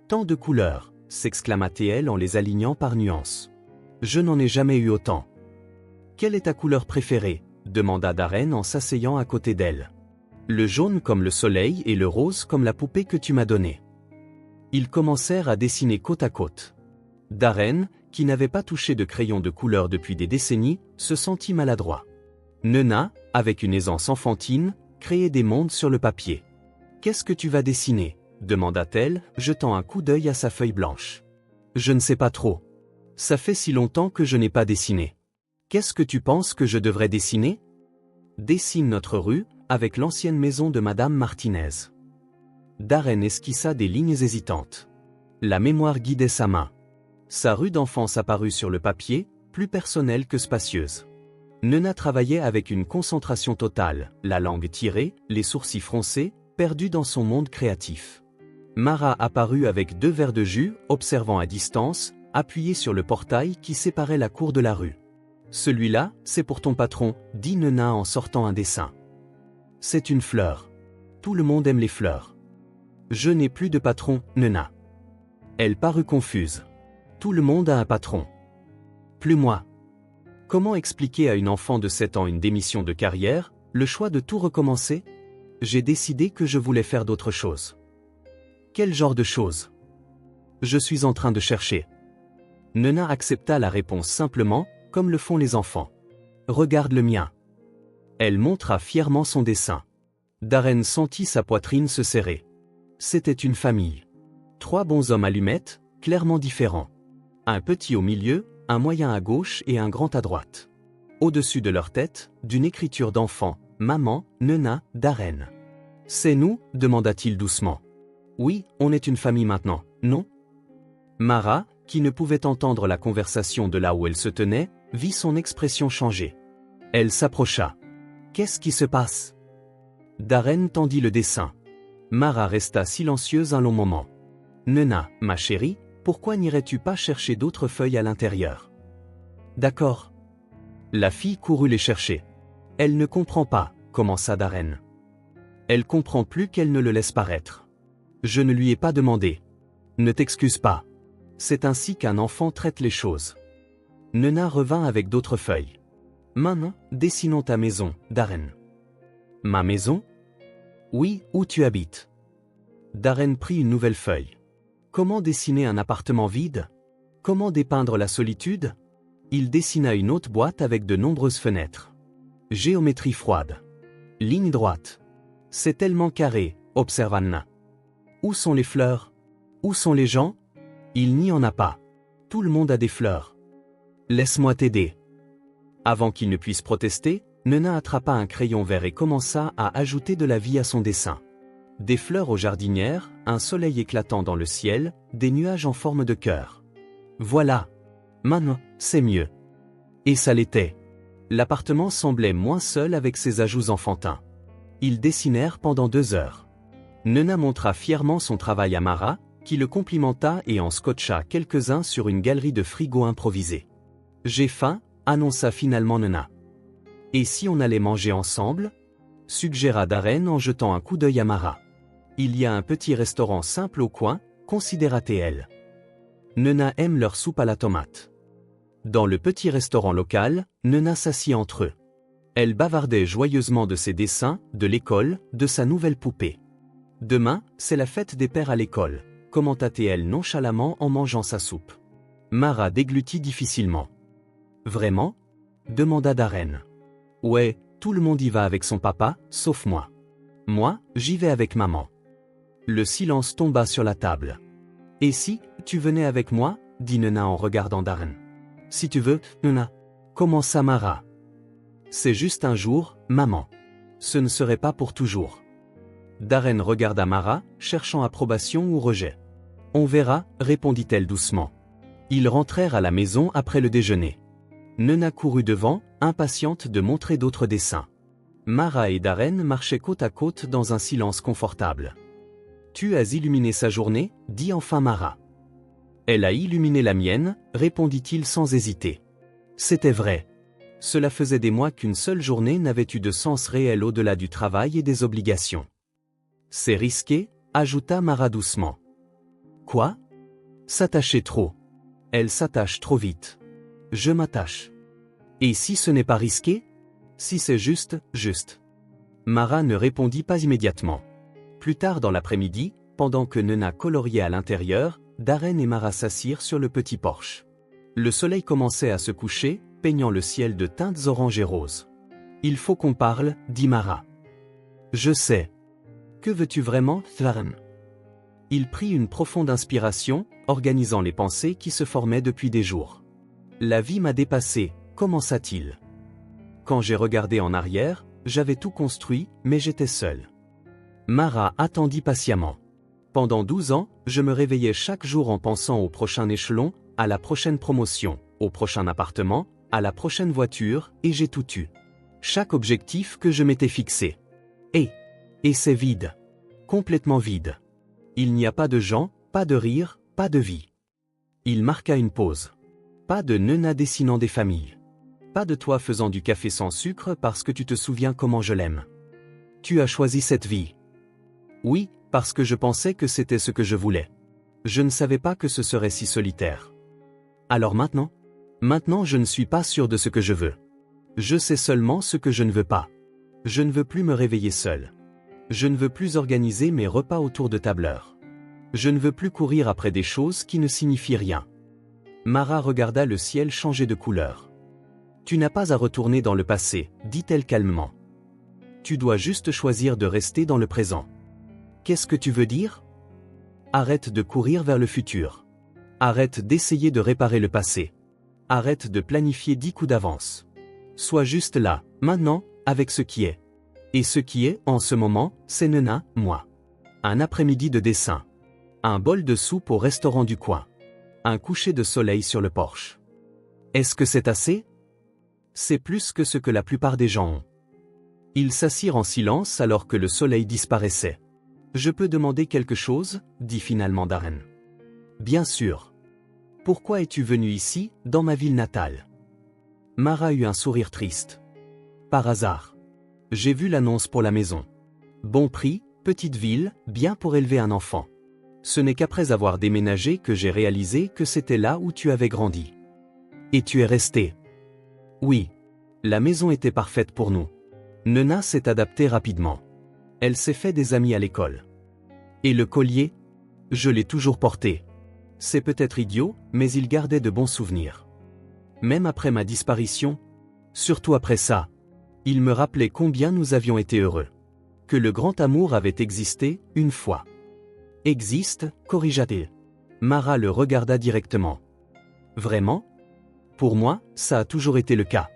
Tant de couleurs, s'exclama-t-elle en les alignant par nuances. Je n'en ai jamais eu autant. Quelle est ta couleur préférée? Demanda Darren en s'asseyant à côté d'elle. Le jaune comme le soleil et le rose comme la poupée que tu m'as donnée. Ils commencèrent à dessiner côte à côte. Darren, qui n'avait pas touché de crayon de couleur depuis des décennies, se sentit maladroit. Nena, avec une aisance enfantine, créait des mondes sur le papier. Qu'est-ce que tu vas dessiner? Demanda-t-elle, jetant un coup d'œil à sa feuille blanche. Je ne sais pas trop. Ça fait si longtemps que je n'ai pas dessiné. Qu'est-ce que tu penses que je devrais dessiner? Dessine notre rue, avec l'ancienne maison de Madame Martinez. Darren esquissa des lignes hésitantes. La mémoire guidait sa main. Sa rue d'enfance apparut sur le papier, plus personnelle que spacieuse. Nena travaillait avec une concentration totale, la langue tirée, les sourcils froncés, perdue dans son monde créatif. Mara apparut avec 2 verres de jus, observant à distance, appuyé sur le portail qui séparait la cour de la rue. Celui-là, c'est pour ton patron, dit Nena en sortant un dessin. C'est une fleur. Tout le monde aime les fleurs. Je n'ai plus de patron, Nena. Elle parut confuse. Tout le monde a un patron. Plus moi. Comment expliquer à une enfant de 7 ans une démission de carrière, le choix de tout recommencer? J'ai décidé que je voulais faire d'autres choses. Quel genre de choses? Je suis en train de chercher. Nena accepta la réponse simplement, comme le font les enfants. Regarde le mien. Elle montra fièrement son dessin. Darren sentit sa poitrine se serrer. C'était une famille. 3 bonshommes allumettes, clairement différents. Un petit au milieu, un moyen à gauche et un grand à droite. Au-dessus de leur tête, d'une écriture d'enfant, Maman, Nena, Darren. C'est nous? Demanda-t-il doucement. Oui, on est une famille maintenant, non? Mara, qui ne pouvait entendre la conversation de là où elle se tenait, vit son expression changer. Elle s'approcha. Qu'est-ce qui se passe? Darren tendit le dessin. Mara resta silencieuse un long moment. Nena, ma chérie, pourquoi n'irais-tu pas chercher d'autres feuilles à l'intérieur? D'accord. La fille courut les chercher. Elle ne comprend pas, commença Darren. Elle comprend plus qu'elle ne le laisse paraître. Je ne lui ai pas demandé. Ne t'excuse pas. C'est ainsi qu'un enfant traite les choses. Nena revint avec d'autres feuilles. Maintenant, dessinons ta maison, Darren. Ma maison? Oui, où tu habites. Darren prit une nouvelle feuille. Comment dessiner un appartement vide? Comment dépeindre la solitude? Il dessina une haute boîte avec de nombreuses fenêtres. Géométrie froide. Ligne droite. C'est tellement carré, observa Nena. Où sont les fleurs? Où sont les gens? Il n'y en a pas. Tout le monde a des fleurs. Laisse-moi t'aider. Avant qu'il ne puisse protester, Nena attrapa un crayon vert et commença à ajouter de la vie à son dessin. Des fleurs aux jardinières, un soleil éclatant dans le ciel, des nuages en forme de cœur. Voilà. Maintenant, c'est mieux. Et ça l'était. L'appartement semblait moins seul avec ses ajouts enfantins. Ils dessinèrent pendant 2 heures. Nena montra fièrement son travail à Mara, qui le complimenta et en scotcha quelques-uns sur une galerie de frigo improvisée. J'ai faim, annonça finalement Nena. Et si on allait manger ensemble? Suggéra Darren en jetant un coup d'œil à Mara. Il y a un petit restaurant simple au coin, considéra-t-elle. Nena aime leur soupe à la tomate. Dans le petit restaurant local, Nena s'assit entre eux. Elle bavardait joyeusement de ses dessins, de l'école, de sa nouvelle poupée. Demain, c'est la fête des pères à l'école, commenta-t-elle nonchalamment en mangeant sa soupe. Mara déglutit difficilement. Vraiment? Demanda Darren. Ouais, tout le monde y va avec son papa, sauf moi. Moi, j'y vais avec maman. Le silence tomba sur la table. Et si, Tu venais avec moi, dit Nena en regardant Darren. Si tu veux, Nena. Commença Mara. C'est juste un jour, maman. Ce ne serait pas pour toujours. Darren regarda Mara, cherchant approbation ou rejet. On verra, répondit-elle doucement. Ils rentrèrent à la maison après le déjeuner. Nena courut devant, impatiente de montrer d'autres dessins. Mara et Darren marchaient côte à côte dans un silence confortable. Tu as illuminé sa journée, dit enfin Mara. Elle a illuminé la mienne, répondit-il sans hésiter. C'était vrai. Cela faisait des mois qu'une seule journée n'avait eu de sens réel au-delà du travail et des obligations. C'est risqué, ajouta Mara doucement. Quoi? S'attacher trop. Elle s'attache trop vite. Je m'attache. Et si ce n'est pas risqué? Si c'est juste, juste. Mara ne répondit pas immédiatement. Plus tard dans l'après-midi, pendant que Nena coloriait à l'intérieur, Darren et Mara s'assirent sur le petit porche. Le soleil commençait à se coucher, peignant le ciel de teintes orange et roses. Il faut qu'on parle, dit Mara. Je sais. Que veux-tu vraiment, Darren? Il prit une profonde inspiration, organisant les pensées qui se formaient depuis des jours. La vie m'a dépassé, commença-t-il. Quand j'ai regardé en arrière, j'avais tout construit, mais j'étais seul. Mara attendit patiemment. Pendant 12 ans, je me réveillais chaque jour en pensant au prochain échelon, à la prochaine promotion, au prochain appartement, à la prochaine voiture, et j'ai tout eu. Chaque objectif que je m'étais fixé. Et c'est vide. Complètement vide. Il n'y a pas de gens, pas de rire, pas de vie. Il marqua une pause. Pas de Nena dessinant des familles. Pas de toi faisant du café sans sucre parce que tu te souviens comment je l'aime. Tu as choisi cette vie. Oui, parce que je pensais que c'était ce que je voulais. Je ne savais pas que ce serait si solitaire. Alors maintenant? Maintenant je ne suis pas sûr de ce que je veux. Je sais seulement ce que je ne veux pas. Je ne veux plus me réveiller seul. Je ne veux plus organiser mes repas autour de tableurs. Je ne veux plus courir après des choses qui ne signifient rien. Mara regarda le ciel changer de couleur. Tu n'as pas à retourner dans le passé, dit-elle calmement. Tu dois juste choisir de rester dans le présent. Qu'est-ce que tu veux dire? Arrête de courir vers le futur. Arrête d'essayer de réparer le passé. Arrête de planifier 10 coups d'avance. Sois juste là, maintenant, avec ce qui est. Et ce qui est, en ce moment, c'est Nena, moi. Un après-midi de dessin. Un bol de soupe au restaurant du coin. Un coucher de soleil sur le porche. Est-ce que c'est assez? C'est plus que ce que la plupart des gens ont. Ils s'assirent en silence alors que le soleil disparaissait. Je peux demander quelque chose, dit finalement Darren. Bien sûr. Pourquoi es-tu venu ici, dans ma ville natale? Mara eut un sourire triste. Par hasard. J'ai vu l'annonce pour la maison. Bon prix, petite ville, bien pour élever un enfant. Ce n'est qu'après avoir déménagé que j'ai réalisé que c'était là où tu avais grandi. Et tu es resté. Oui. La maison était parfaite pour nous. Nena s'est adaptée rapidement. Elle s'est fait des amis à l'école. Et le collier? Je l'ai toujours porté. C'est peut-être idiot, mais il gardait de bons souvenirs. Même après ma disparition, surtout après ça, il me rappelait combien nous avions été heureux. Que le grand amour avait existé, une fois. Existe, corrigea-t-il. Mara le regarda directement. Vraiment? Pour moi, ça a toujours été le cas.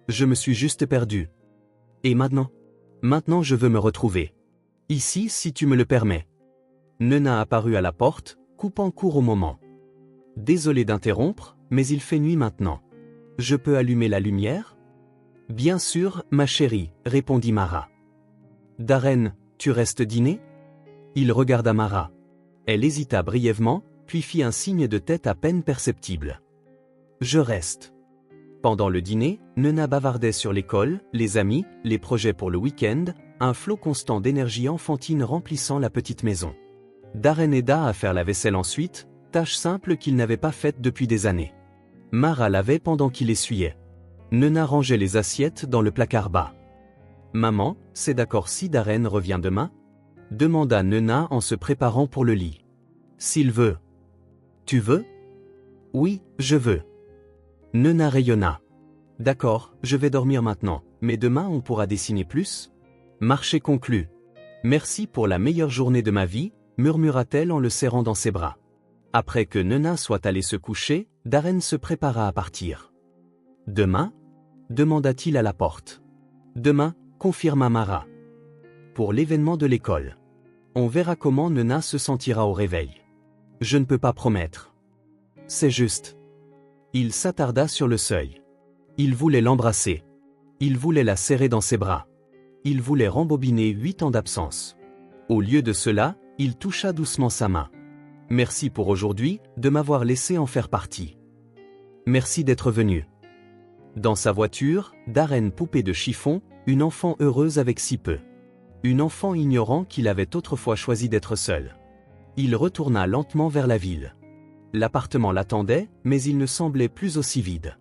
Je me suis juste perdu. Et maintenant? Maintenant je veux me retrouver. Ici si tu me le permets. Nena apparut à la porte, coupant court au moment. Désolé d'interrompre, mais il fait nuit maintenant. Je peux allumer la lumière? Bien sûr, ma chérie, répondit Mara. Darren, tu restes dîner? Il regarda Mara. Elle hésita brièvement, puis fit un signe de tête à peine perceptible. Je reste. Pendant le dîner, Nena bavardait sur l'école, les amis, les projets pour le week-end, un flot constant d'énergie enfantine remplissant la petite maison. Darren aida à faire la vaisselle ensuite, tâche simple qu'il n'avait pas faite depuis des années. Mara lavait pendant qu'il essuyait. Nena rangeait les assiettes dans le placard bas. Maman, c'est d'accord si Darren revient demain? Demanda Nena en se préparant pour le lit. S'il veut. Tu veux? Oui, je veux. Nena rayonna. D'accord, je vais dormir maintenant, mais demain on pourra dessiner plus? Marché conclu. Merci pour la meilleure journée de ma vie, murmura-t-elle en le serrant dans ses bras. Après que Nena soit allée se coucher, Darren se prépara à partir. « Demain » demanda-t-il à la porte. « Demain » confirma Mara. « Pour l'événement de l'école. On verra comment Nena se sentira au réveil. Je ne peux pas promettre. » « C'est juste. » Il s'attarda sur le seuil. Il voulait l'embrasser. Il voulait la serrer dans ses bras. Il voulait rembobiner 8 ans d'absence. Au lieu de cela, il toucha doucement sa main. « Merci pour aujourd'hui, de m'avoir laissé en faire partie. Merci d'être venu. » Dans sa voiture, Darren poupée de chiffon, une enfant heureuse avec si peu. Une enfant ignorant qu'il avait autrefois choisi d'être seul. Il retourna lentement vers la ville. L'appartement l'attendait, mais il ne semblait plus aussi vide.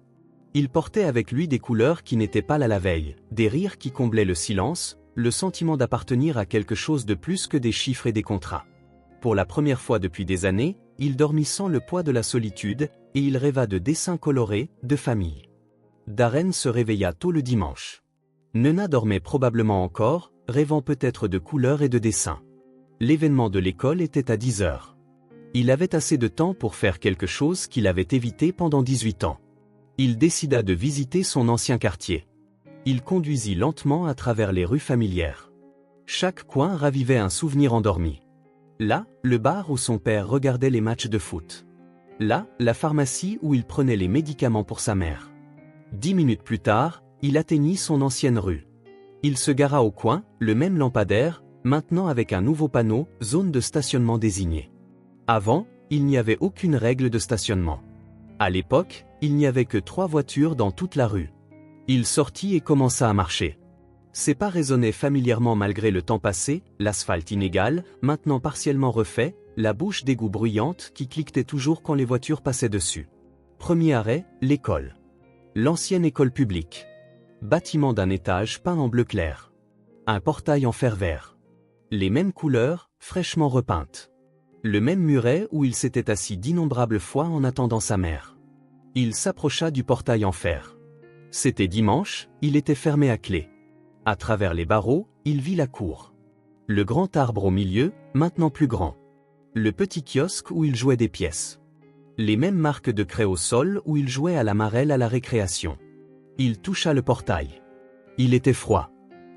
Il portait avec lui des couleurs qui n'étaient pas là la veille, des rires qui comblaient le silence, le sentiment d'appartenir à quelque chose de plus que des chiffres et des contrats. Pour la première fois depuis des années, il dormit sans le poids de la solitude, et il rêva de dessins colorés, de famille. Darren se réveilla tôt le dimanche. Nena dormait probablement encore, rêvant peut-être de couleurs et de dessins. L'événement de l'école était à 10 heures. Il avait assez de temps pour faire quelque chose qu'il avait évité pendant 18 ans. Il décida de visiter son ancien quartier. Il conduisit lentement à travers les rues familières. Chaque coin ravivait un souvenir endormi. Là, le bar où son père regardait les matchs de foot. Là, la pharmacie où il prenait les médicaments pour sa mère. 10 minutes plus tard, il atteignit son ancienne rue. Il se gara au coin, le même lampadaire, maintenant avec un nouveau panneau, zone de stationnement désignée. Avant, il n'y avait aucune règle de stationnement. À l'époque, il n'y avait que 3 voitures dans toute la rue. Il sortit et commença à marcher. Ses pas résonnaient familièrement malgré le temps passé, l'asphalte inégal, maintenant partiellement refait, la bouche d'égout bruyante qui cliquetait toujours quand les voitures passaient dessus. Premier arrêt, l'école. L'ancienne école publique. Bâtiment d'un étage peint en bleu clair. Un portail en fer vert. Les mêmes couleurs, fraîchement repeintes. Le même muret où il s'était assis d'innombrables fois en attendant sa mère. Il s'approcha du portail en fer. C'était dimanche, il était fermé à clé. À travers les barreaux, il vit la cour. Le grand arbre au milieu, maintenant plus grand. Le petit kiosque où il jouait des pièces. Les mêmes marques de craie au sol où il jouait à la marelle à la récréation. Il toucha le portail. Il était froid.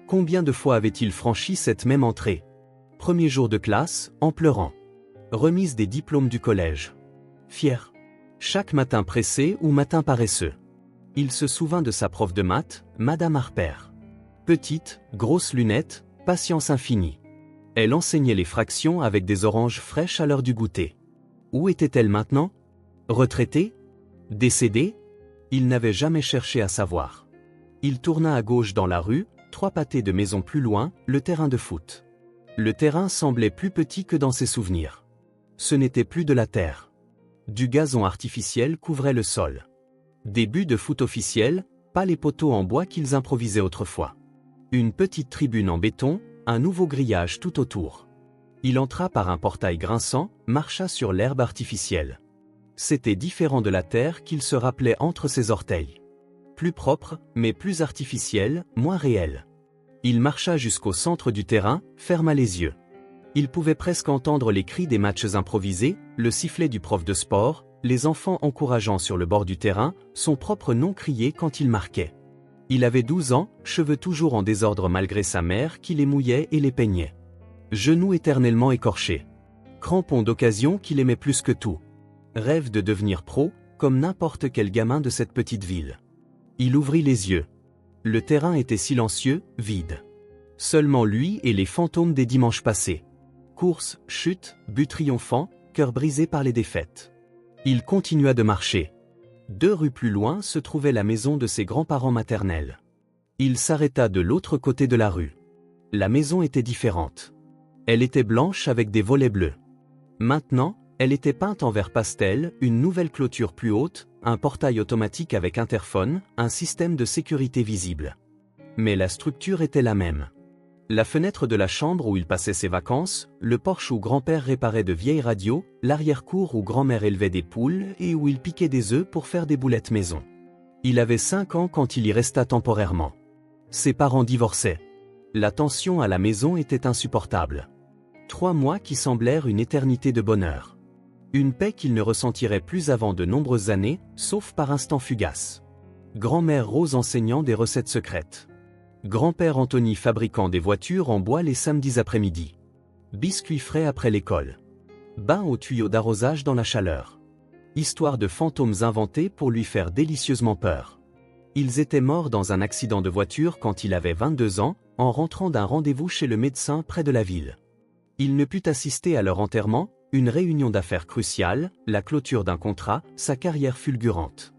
Combien de fois avait-il franchi cette même entrée? Premier jour de classe, en pleurant. Remise des diplômes du collège. Fier. Chaque matin pressé ou matin paresseux. Il se souvint de sa prof de maths, Madame Harper. Petite, grosse lunette, patience infinie. Elle enseignait les fractions avec des oranges fraîches à l'heure du goûter. Où était-elle maintenant? Retraitée? Décédée? Il n'avait jamais cherché à savoir. Il tourna à gauche dans la rue, 3 pâtés de maisons plus loin, le terrain de foot. Le terrain semblait plus petit que dans ses souvenirs. Ce n'était plus de la terre. Du gazon artificiel couvrait le sol. Des buts de foot officiels, pas les poteaux en bois qu'ils improvisaient autrefois. Une petite tribune en béton, un nouveau grillage tout autour. Il entra par un portail grinçant, marcha sur l'herbe artificielle. C'était différent de la terre qu'il se rappelait entre ses orteils. Plus propre, mais plus artificiel, moins réel. Il marcha jusqu'au centre du terrain, ferma les yeux. Il pouvait presque entendre les cris des matchs improvisés, le sifflet du prof de sport, les enfants encourageant sur le bord du terrain, son propre nom crié quand il marquait. Il avait 12 ans, cheveux toujours en désordre malgré sa mère qui les mouillait et les peignait. Genoux éternellement écorchés. Crampons d'occasion qu'il aimait plus que tout. Rêve de devenir pro, comme n'importe quel gamin de cette petite ville. Il ouvrit les yeux. Le terrain était silencieux, vide. Seulement lui et les fantômes des dimanches passés. Course, chute, but triomphant, cœur brisé par les défaites. Il continua de marcher. 2 rues plus loin se trouvait la maison de ses grands-parents maternels. Il s'arrêta de l'autre côté de la rue. La maison était différente. Elle était blanche avec des volets bleus. Maintenant, elle était peinte en vert pastel, une nouvelle clôture plus haute, un portail automatique avec interphone, un système de sécurité visible. Mais la structure était la même. La fenêtre de la chambre où il passait ses vacances, le porche où grand-père réparait de vieilles radios, l'arrière-cour où grand-mère élevait des poules et où il piquait des œufs pour faire des boulettes maison. Il avait 5 ans quand il y resta temporairement. Ses parents divorçaient. La tension à la maison était insupportable. 3 mois qui semblèrent une éternité de bonheur. Une paix qu'il ne ressentirait plus avant de nombreuses années, sauf par instants fugaces. Grand-mère Rose enseignant des recettes secrètes. Grand-père Anthony fabriquant des voitures en bois les samedis après-midi. Biscuits frais après l'école. Bain au tuyau d'arrosage dans la chaleur. Histoire de fantômes inventés pour lui faire délicieusement peur. Ils étaient morts dans un accident de voiture quand il avait 22 ans, en rentrant d'un rendez-vous chez le médecin près de la ville. Il ne put assister à leur enterrement, une réunion d'affaires cruciale, la clôture d'un contrat, sa carrière fulgurante.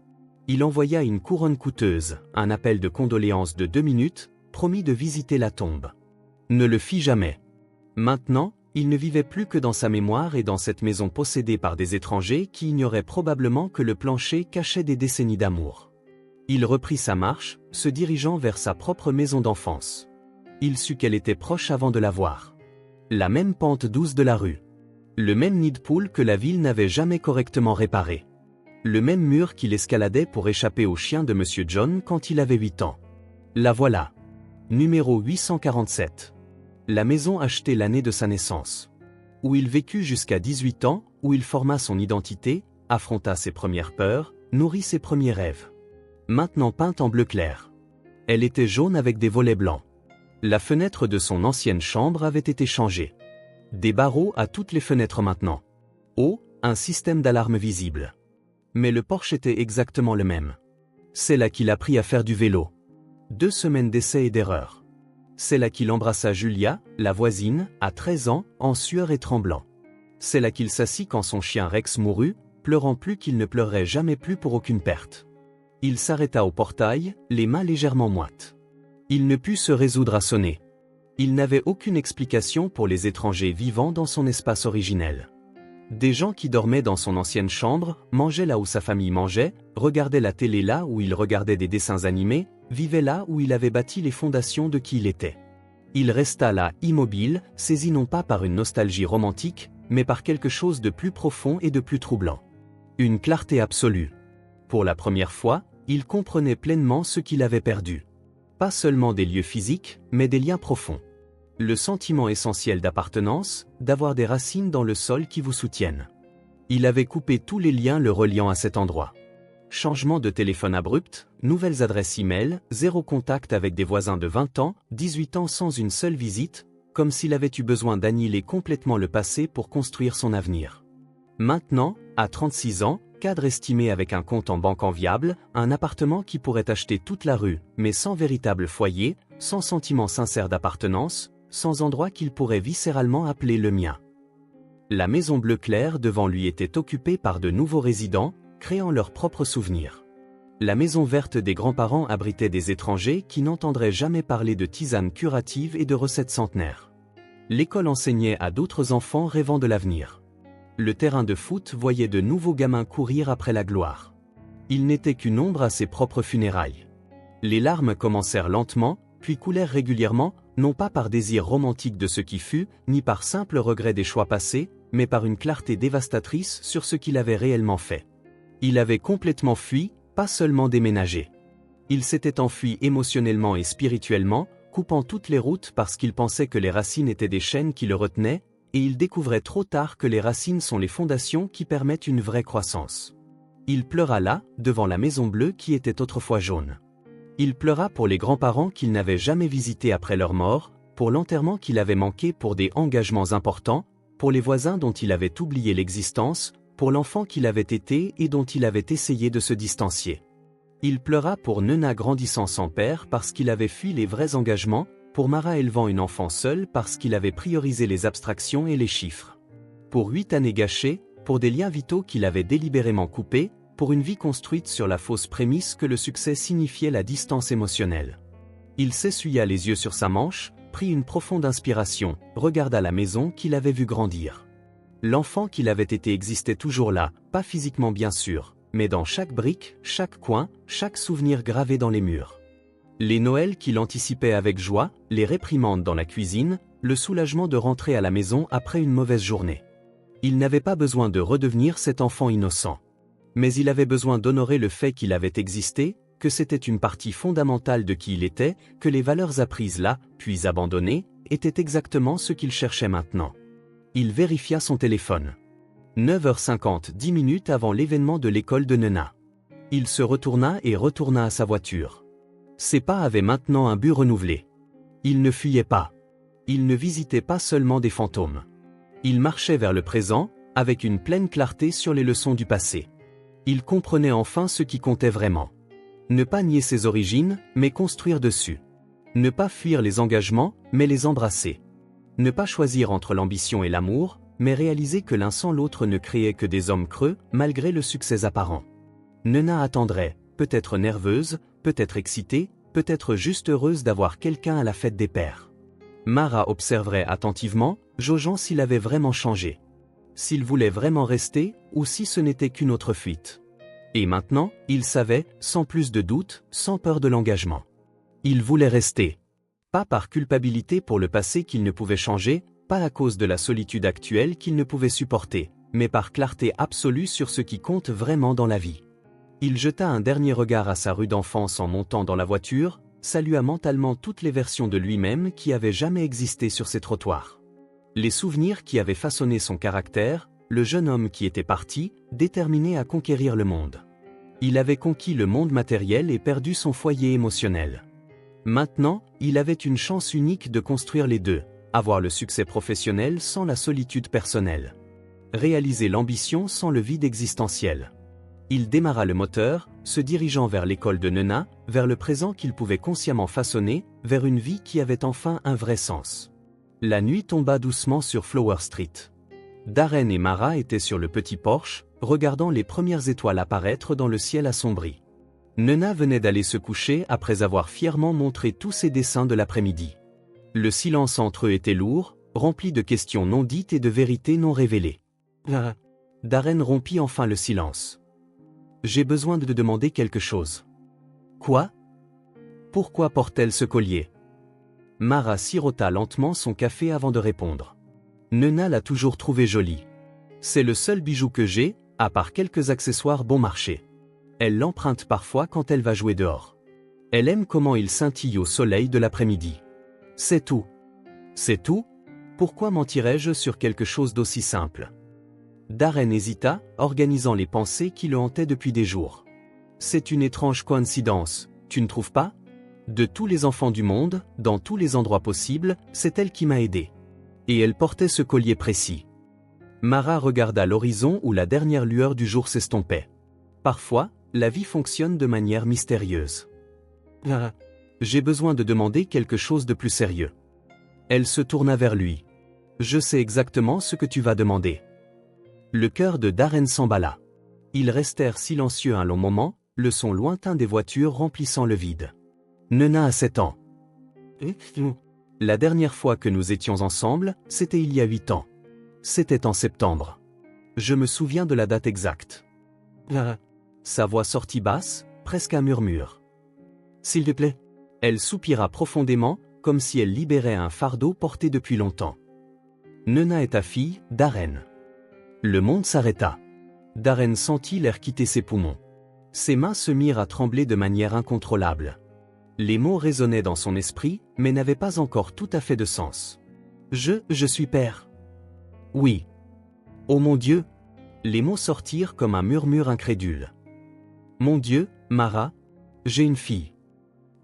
Il envoya une couronne coûteuse, un appel de condoléances de 2 minutes, promit de visiter la tombe. Ne le fit jamais. Maintenant, il ne vivait plus que dans sa mémoire et dans cette maison possédée par des étrangers qui ignoraient probablement que le plancher cachait des décennies d'amour. Il reprit sa marche, se dirigeant vers sa propre maison d'enfance. Il sut qu'elle était proche avant de la voir. La même pente douce de la rue. Le même nid de poule que la ville n'avait jamais correctement réparé. Le même mur qu'il escaladait pour échapper au chien de Monsieur John quand il avait 8 ans. La voilà. Numéro 847. La maison achetée l'année de sa naissance. Où il vécut jusqu'à 18 ans, où il forma son identité, affronta ses premières peurs, nourrit ses premiers rêves. Maintenant peinte en bleu clair. Elle était jaune avec des volets blancs. La fenêtre de son ancienne chambre avait été changée. Des barreaux à toutes les fenêtres maintenant. Oh, un système d'alarme visible. Mais le porche était exactement le même. C'est là qu'il apprit à faire du vélo. 2 semaines d'essais et d'erreurs. C'est là qu'il embrassa Julia, la voisine, à 13 ans, en sueur et tremblant. C'est là qu'il s'assit quand son chien Rex mourut, pleurant plus qu'il ne pleurerait jamais plus pour aucune perte. Il s'arrêta au portail, les mains légèrement moites. Il ne put se résoudre à sonner. Il n'avait aucune explication pour les étrangers vivant dans son espace originel. Des gens qui dormaient dans son ancienne chambre, mangeaient là où sa famille mangeait, regardaient la télé là où il regardait des dessins animés, vivaient là où il avait bâti les fondations de qui il était. Il resta là, immobile, saisi non pas par une nostalgie romantique, mais par quelque chose de plus profond et de plus troublant. Une clarté absolue. Pour la première fois, il comprenait pleinement ce qu'il avait perdu. Pas seulement des lieux physiques, mais des liens profonds. Le sentiment essentiel d'appartenance, d'avoir des racines dans le sol qui vous soutiennent. Il avait coupé tous les liens le reliant à cet endroit. Changement de téléphone abrupt, nouvelles adresses e-mail, 0 contact avec des voisins de 20 ans, 18 ans sans une seule visite, comme s'il avait eu besoin d'annihiler complètement le passé pour construire son avenir. Maintenant, à 36 ans, cadre estimé avec un compte en banque enviable, un appartement qui pourrait acheter toute la rue, mais sans véritable foyer, sans sentiment sincère d'appartenance, sans endroit qu'il pourrait viscéralement appeler le mien. La maison bleu clair devant lui était occupée par de nouveaux résidents, créant leurs propres souvenirs. La maison verte des grands-parents abritait des étrangers qui n'entendraient jamais parler de tisanes curatives et de recettes centenaires. L'école enseignait à d'autres enfants rêvant de l'avenir. Le terrain de foot voyait de nouveaux gamins courir après la gloire. Il n'était qu'une ombre à ses propres funérailles. Les larmes commencèrent lentement, puis coulèrent régulièrement, non pas par désir romantique de ce qui fut, ni par simple regret des choix passés, mais par une clarté dévastatrice sur ce qu'il avait réellement fait. Il avait complètement fui, pas seulement déménagé. Il s'était enfui émotionnellement et spirituellement, coupant toutes les routes parce qu'il pensait que les racines étaient des chaînes qui le retenaient, et il découvrait trop tard que les racines sont les fondations qui permettent une vraie croissance. Il pleura là, devant la maison bleue qui était autrefois jaune. Il pleura pour les grands-parents qu'il n'avait jamais visités après leur mort, pour l'enterrement qu'il avait manqué pour des engagements importants, pour les voisins dont il avait oublié l'existence, pour l'enfant qu'il avait été et dont il avait essayé de se distancier. Il pleura pour Nena grandissant sans père parce qu'il avait fui les vrais engagements, pour Mara élevant une enfant seule parce qu'il avait priorisé les abstractions et les chiffres. Pour 8 années gâchées, pour des liens vitaux qu'il avait délibérément coupés, pour une vie construite sur la fausse prémisse que le succès signifiait la distance émotionnelle. Il s'essuya les yeux sur sa manche, prit une profonde inspiration, regarda la maison qu'il avait vue grandir. L'enfant qu'il avait été existait toujours là, pas physiquement bien sûr, mais dans chaque brique, chaque coin, chaque souvenir gravé dans les murs. Les Noëls qu'il anticipait avec joie, les réprimandes dans la cuisine, le soulagement de rentrer à la maison après une mauvaise journée. Il n'avait pas besoin de redevenir cet enfant innocent. Mais il avait besoin d'honorer le fait qu'il avait existé, que c'était une partie fondamentale de qui il était, que les valeurs apprises là, puis abandonnées, étaient exactement ce qu'il cherchait maintenant. Il vérifia son téléphone. 9h50, 10 minutes avant l'événement de l'école de Nena. Il se retourna et retourna à sa voiture. Ses pas avaient maintenant un but renouvelé. Il ne fuyait pas. Il ne visitait pas seulement des fantômes. Il marchait vers le présent, avec une pleine clarté sur les leçons du passé. Il comprenait enfin ce qui comptait vraiment. Ne pas nier ses origines, mais construire dessus. Ne pas fuir les engagements, mais les embrasser. Ne pas choisir entre l'ambition et l'amour, mais réaliser que l'un sans l'autre ne créait que des hommes creux, malgré le succès apparent. Nena attendrait, peut-être nerveuse, peut-être excitée, peut-être juste heureuse d'avoir quelqu'un à la fête des pères. Mara observerait attentivement, jaugeant s'il avait vraiment changé. S'il voulait vraiment rester, ou si ce n'était qu'une autre fuite. Et maintenant, il savait, sans plus de doute, sans peur de l'engagement. Il voulait rester. Pas par culpabilité pour le passé qu'il ne pouvait changer, pas à cause de la solitude actuelle qu'il ne pouvait supporter, mais par clarté absolue sur ce qui compte vraiment dans la vie. Il jeta un dernier regard à sa rue d'enfance en montant dans la voiture, salua mentalement toutes les versions de lui-même qui avaient jamais existé sur ces trottoirs. Les souvenirs qui avaient façonné son caractère, le jeune homme qui était parti, déterminé à conquérir le monde. Il avait conquis le monde matériel et perdu son foyer émotionnel. Maintenant, il avait une chance unique de construire les deux, avoir le succès professionnel sans la solitude personnelle. Réaliser l'ambition sans le vide existentiel. Il démarra le moteur, se dirigeant vers l'école de Nena, vers le présent qu'il pouvait consciemment façonner, vers une vie qui avait enfin un vrai sens. La nuit tomba doucement sur Flower Street. Darren et Mara étaient sur le petit porche, regardant les premières étoiles apparaître dans le ciel assombri. Nena venait d'aller se coucher après avoir fièrement montré tous ses dessins de l'après-midi. Le silence entre eux était lourd, rempli de questions non dites et de vérités non révélées. Darren rompit enfin le silence. « J'ai besoin de te demander quelque chose. »« Quoi ? Pourquoi porte-t-elle ce collier ?» Mara sirota lentement son café avant de répondre. Nena l'a toujours trouvé joli. C'est le seul bijou que j'ai, à part quelques accessoires bon marché. Elle l'emprunte parfois quand elle va jouer dehors. Elle aime comment il scintille au soleil de l'après-midi. C'est tout. C'est tout ? Pourquoi mentirais-je sur quelque chose d'aussi simple ? Darren hésita, organisant les pensées qui le hantaient depuis des jours. C'est une étrange coïncidence, tu ne trouves pas ? De tous les enfants du monde, dans tous les endroits possibles, c'est elle qui m'a aidé. Et elle portait ce collier précis. Mara regarda l'horizon où la dernière lueur du jour s'estompait. Parfois, la vie fonctionne de manière mystérieuse. J'ai besoin de demander quelque chose de plus sérieux. Elle se tourna vers lui. Je sais exactement ce que tu vas demander. Le cœur de Darren s'emballa. Ils restèrent silencieux un long moment, le son lointain des voitures remplissant le vide. Nena a 7 ans. La dernière fois que nous étions ensemble, c'était il y a 8 ans. C'était en septembre. Je me souviens de la date exacte. Sa voix sortit basse, presque un murmure. S'il te plaît. Elle soupira profondément, comme si elle libérait un fardeau porté depuis longtemps. Nena est ta fille, Darren. Le monde s'arrêta. Darren sentit l'air quitter ses poumons. Ses mains se mirent à trembler de manière incontrôlable. Les mots résonnaient dans son esprit, mais n'avaient pas encore tout à fait de sens. Je suis père. Oui. Oh mon Dieu. Les mots sortirent comme un murmure incrédule. Mon Dieu, Mara, j'ai une fille.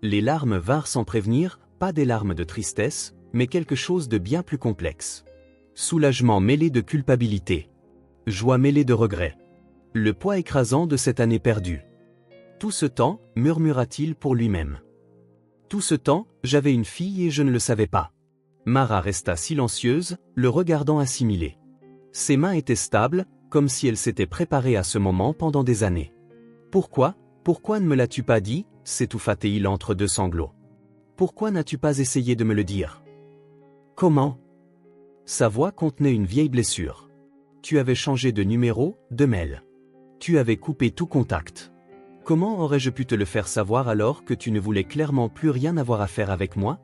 Les larmes vinrent sans prévenir, pas des larmes de tristesse, mais quelque chose de bien plus complexe. Soulagement mêlé de culpabilité. Joie mêlée de regret. Le poids écrasant de cette année perdue. Tout ce temps, murmura-t-il pour lui-même. Tout ce temps, j'avais une fille et je ne le savais pas. Mara resta silencieuse, le regardant assimiler. Ses mains étaient stables, comme si elle s'était préparée à ce moment pendant des années. Pourquoi ne me l'as-tu pas dit ? S'étouffa-t-il entre deux sanglots. Pourquoi n'as-tu pas essayé de me le dire ? Comment ? Sa voix contenait une vieille blessure. Tu avais changé de numéro, de mail. Tu avais coupé tout contact. Comment aurais-je pu te le faire savoir alors que tu ne voulais clairement plus rien avoir à faire avec moi ?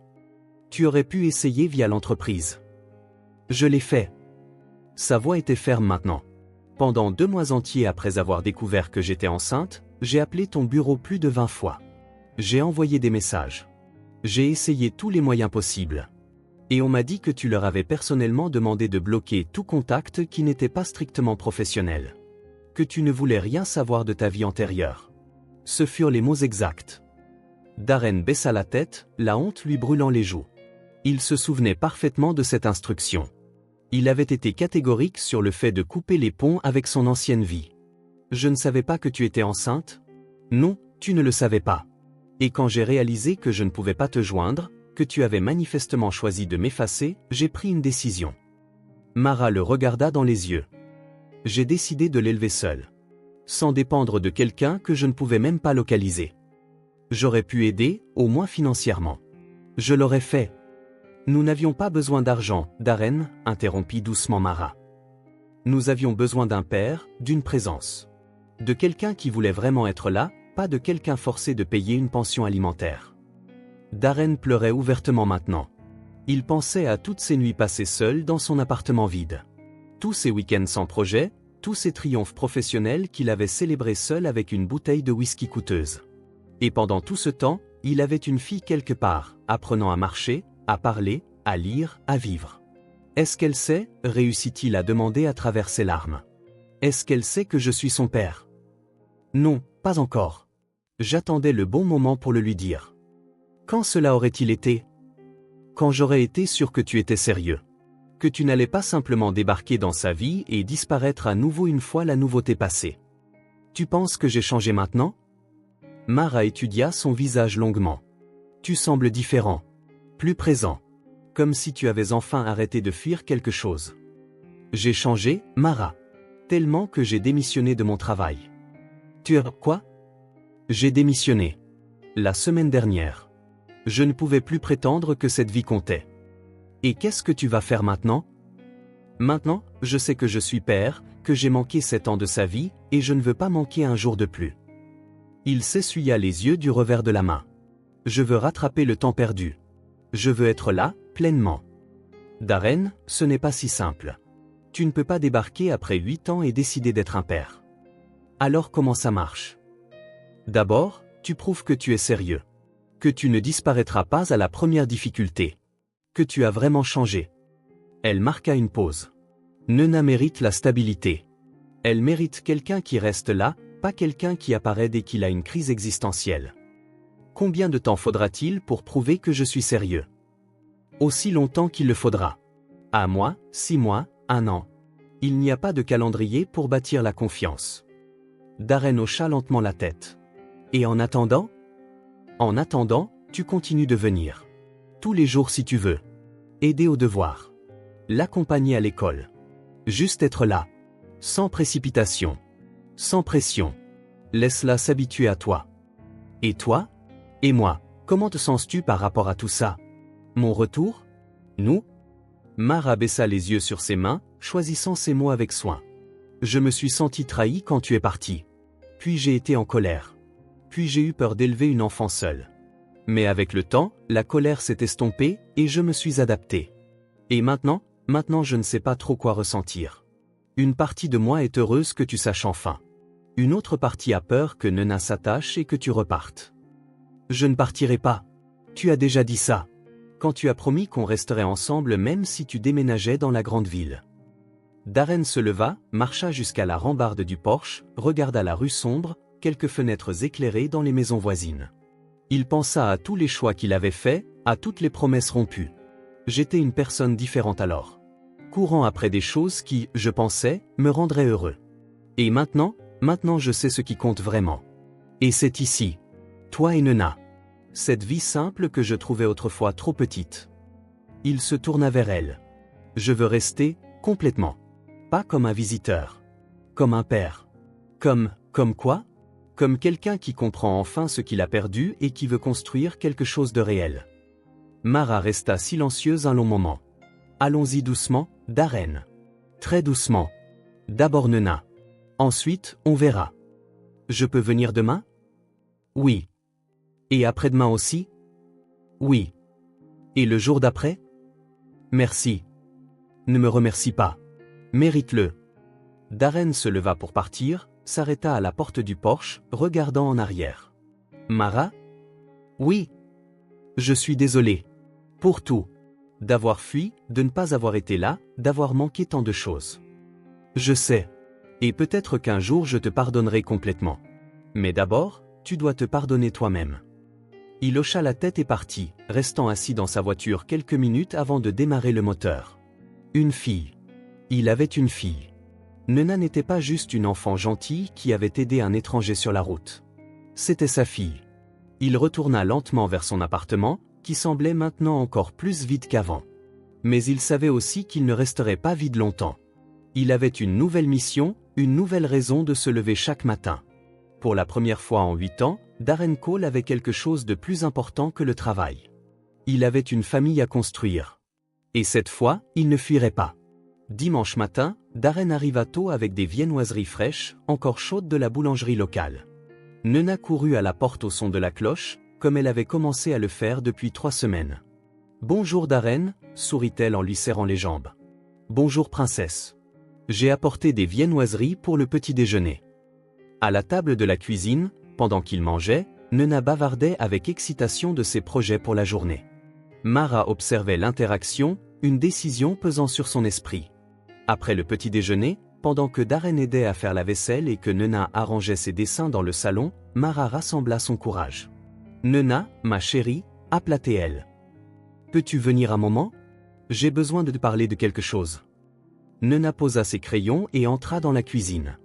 Tu aurais pu essayer via l'entreprise. Je l'ai fait. Sa voix était ferme maintenant. Pendant 2 mois entiers après avoir découvert que j'étais enceinte, j'ai appelé ton bureau plus de 20 fois. J'ai envoyé des messages. J'ai essayé tous les moyens possibles. Et on m'a dit que tu leur avais personnellement demandé de bloquer tout contact qui n'était pas strictement professionnel. Que tu ne voulais rien savoir de ta vie antérieure. Ce furent les mots exacts. Darren baissa la tête, la honte lui brûlant les joues. Il se souvenait parfaitement de cette instruction. Il avait été catégorique sur le fait de couper les ponts avec son ancienne vie. Je ne savais pas que tu étais enceinte? Non, tu ne le savais pas. Et quand j'ai réalisé que je ne pouvais pas te joindre, que tu avais manifestement choisi de m'effacer, j'ai pris une décision. Mara le regarda dans les yeux. J'ai décidé de l'élever seul. Sans dépendre de quelqu'un que je ne pouvais même pas localiser. J'aurais pu aider, au moins financièrement. Je l'aurais fait. Nous n'avions pas besoin d'argent, Darren, interrompit doucement Mara. Nous avions besoin d'un père, d'une présence. De quelqu'un qui voulait vraiment être là, pas de quelqu'un forcé de payer une pension alimentaire. Darren pleurait ouvertement maintenant. Il pensait à toutes ces nuits passées seul dans son appartement vide. Tous ces week-ends sans projet, tous ces triomphes professionnels qu'il avait célébrés seul avec une bouteille de whisky coûteuse. Et pendant tout ce temps, il avait une fille quelque part, apprenant à marcher, à parler, à lire, à vivre. Est-ce qu'elle sait, réussit-il à demander à travers ses larmes. Est-ce qu'elle sait que je suis son père? Non, pas encore. J'attendais le bon moment pour le lui dire. Quand cela aurait-il été? Quand j'aurais été sûr que tu étais sérieux. Que tu n'allais pas simplement débarquer dans sa vie et disparaître à nouveau une fois la nouveauté passée. Tu penses que j'ai changé maintenant? Mara étudia son visage longuement. Tu sembles différent. Plus présent. Comme si tu avais enfin arrêté de fuir quelque chose. J'ai changé, Mara. Tellement que j'ai démissionné de mon travail. Tu as quoi? J'ai démissionné. La semaine dernière. Je ne pouvais plus prétendre que cette vie comptait. Et qu'est-ce que tu vas faire maintenant? Maintenant, je sais que je suis père, que j'ai manqué 7 ans de sa vie, et je ne veux pas manquer un jour de plus. Il s'essuya les yeux du revers de la main. Je veux rattraper le temps perdu. Je veux être là, pleinement. Darren, ce n'est pas si simple. Tu ne peux pas débarquer après 8 ans et décider d'être un père. Alors comment ça marche? D'abord, tu prouves que tu es sérieux. Que tu ne disparaîtras pas à la première difficulté. Que tu as vraiment changé. Elle marqua une pause. Nena mérite la stabilité. Elle mérite quelqu'un qui reste là, pas quelqu'un qui apparaît dès qu'il a une crise existentielle. Combien de temps faudra-t-il pour prouver que je suis sérieux? Aussi longtemps qu'il le faudra. Un mois, 6 mois, 1 an. Il n'y a pas de calendrier pour bâtir la confiance. Darren hocha lentement la tête. Et en attendant? En attendant, tu continues de venir. Tous les jours si tu veux. Aider au devoir. L'accompagner à l'école. Juste être là. Sans précipitation. Sans pression. Laisse-la s'habituer à toi. Et toi? Et moi, comment te sens-tu par rapport à tout ça? Mon retour? Nous? Mara baissa les yeux sur ses mains, choisissant ses mots avec soin. Je me suis senti trahi quand tu es parti. Puis j'ai été en colère. Puis j'ai eu peur d'élever une enfant seule. Mais avec le temps, la colère s'est estompée et je me suis adapté. Et maintenant je ne sais pas trop quoi ressentir. Une partie de moi est heureuse que tu saches enfin. Une autre partie a peur que Nena s'attache et que tu repartes. Je ne partirai pas. Tu as déjà dit ça. Quand tu as promis qu'on resterait ensemble même si tu déménageais dans la grande ville. Darren se leva, marcha jusqu'à la rambarde du porche, regarda la rue sombre, quelques fenêtres éclairées dans les maisons voisines. Il pensa à tous les choix qu'il avait faits, à toutes les promesses rompues. J'étais une personne différente alors. Courant après des choses qui, je pensais, me rendraient heureux. Et maintenant je sais ce qui compte vraiment. Et c'est ici. Toi et Nena. Cette vie simple que je trouvais autrefois trop petite. Il se tourna vers elle. Je veux rester, complètement. Pas comme un visiteur. Comme un père. Comme quoi? Comme quelqu'un qui comprend enfin ce qu'il a perdu et qui veut construire quelque chose de réel. Mara resta silencieuse un long moment. Allons-y doucement, Darren. Très doucement. D'abord Nena. Ensuite, on verra. Je peux venir demain? Oui. Et après-demain aussi? Oui. Et le jour d'après? Merci. Ne me remercie pas. Mérite-le. Darren se leva pour partir, s'arrêta à la porte du porche, regardant en arrière. Mara? Oui. Je suis désolé. Pour tout. d'avoir fui, de ne pas avoir été là, d'avoir manqué tant de choses. Je sais. Et peut-être qu'un jour je te pardonnerai complètement. Mais d'abord, tu dois te pardonner toi-même. Il hocha la tête et partit, restant assis dans sa voiture quelques minutes avant de démarrer le moteur. Une fille. Il avait une fille. Nena n'était pas juste une enfant gentille qui avait aidé un étranger sur la route. C'était sa fille. Il retourna lentement vers son appartement, qui semblait maintenant encore plus vide qu'avant. Mais il savait aussi qu'il ne resterait pas vide longtemps. Il avait une nouvelle mission, une nouvelle raison de se lever chaque matin. Pour la première fois en 8 ans, Darren Cole avait quelque chose de plus important que le travail. Il avait une famille à construire. Et cette fois, il ne fuirait pas. Dimanche matin, Darren arriva tôt avec des viennoiseries fraîches, encore chaudes de la boulangerie locale. Nena courut à la porte au son de la cloche, comme elle avait commencé à le faire depuis 3 semaines. « Bonjour Darren », sourit-elle en lui serrant les jambes. « Bonjour princesse. J'ai apporté des viennoiseries pour le petit déjeuner. » À la table de la cuisine, pendant qu'il mangeait, Nena bavardait avec excitation de ses projets pour la journée. Mara observait l'interaction, une décision pesant sur son esprit. Après le petit déjeuner, pendant que Darren aidait à faire la vaisselle et que Nena arrangeait ses dessins dans le salon, Mara rassembla son courage. « Nena, ma chérie », appela-t-elle. « Peux-tu venir un moment ? J'ai besoin de te parler de quelque chose. » Nena posa ses crayons et entra dans la cuisine.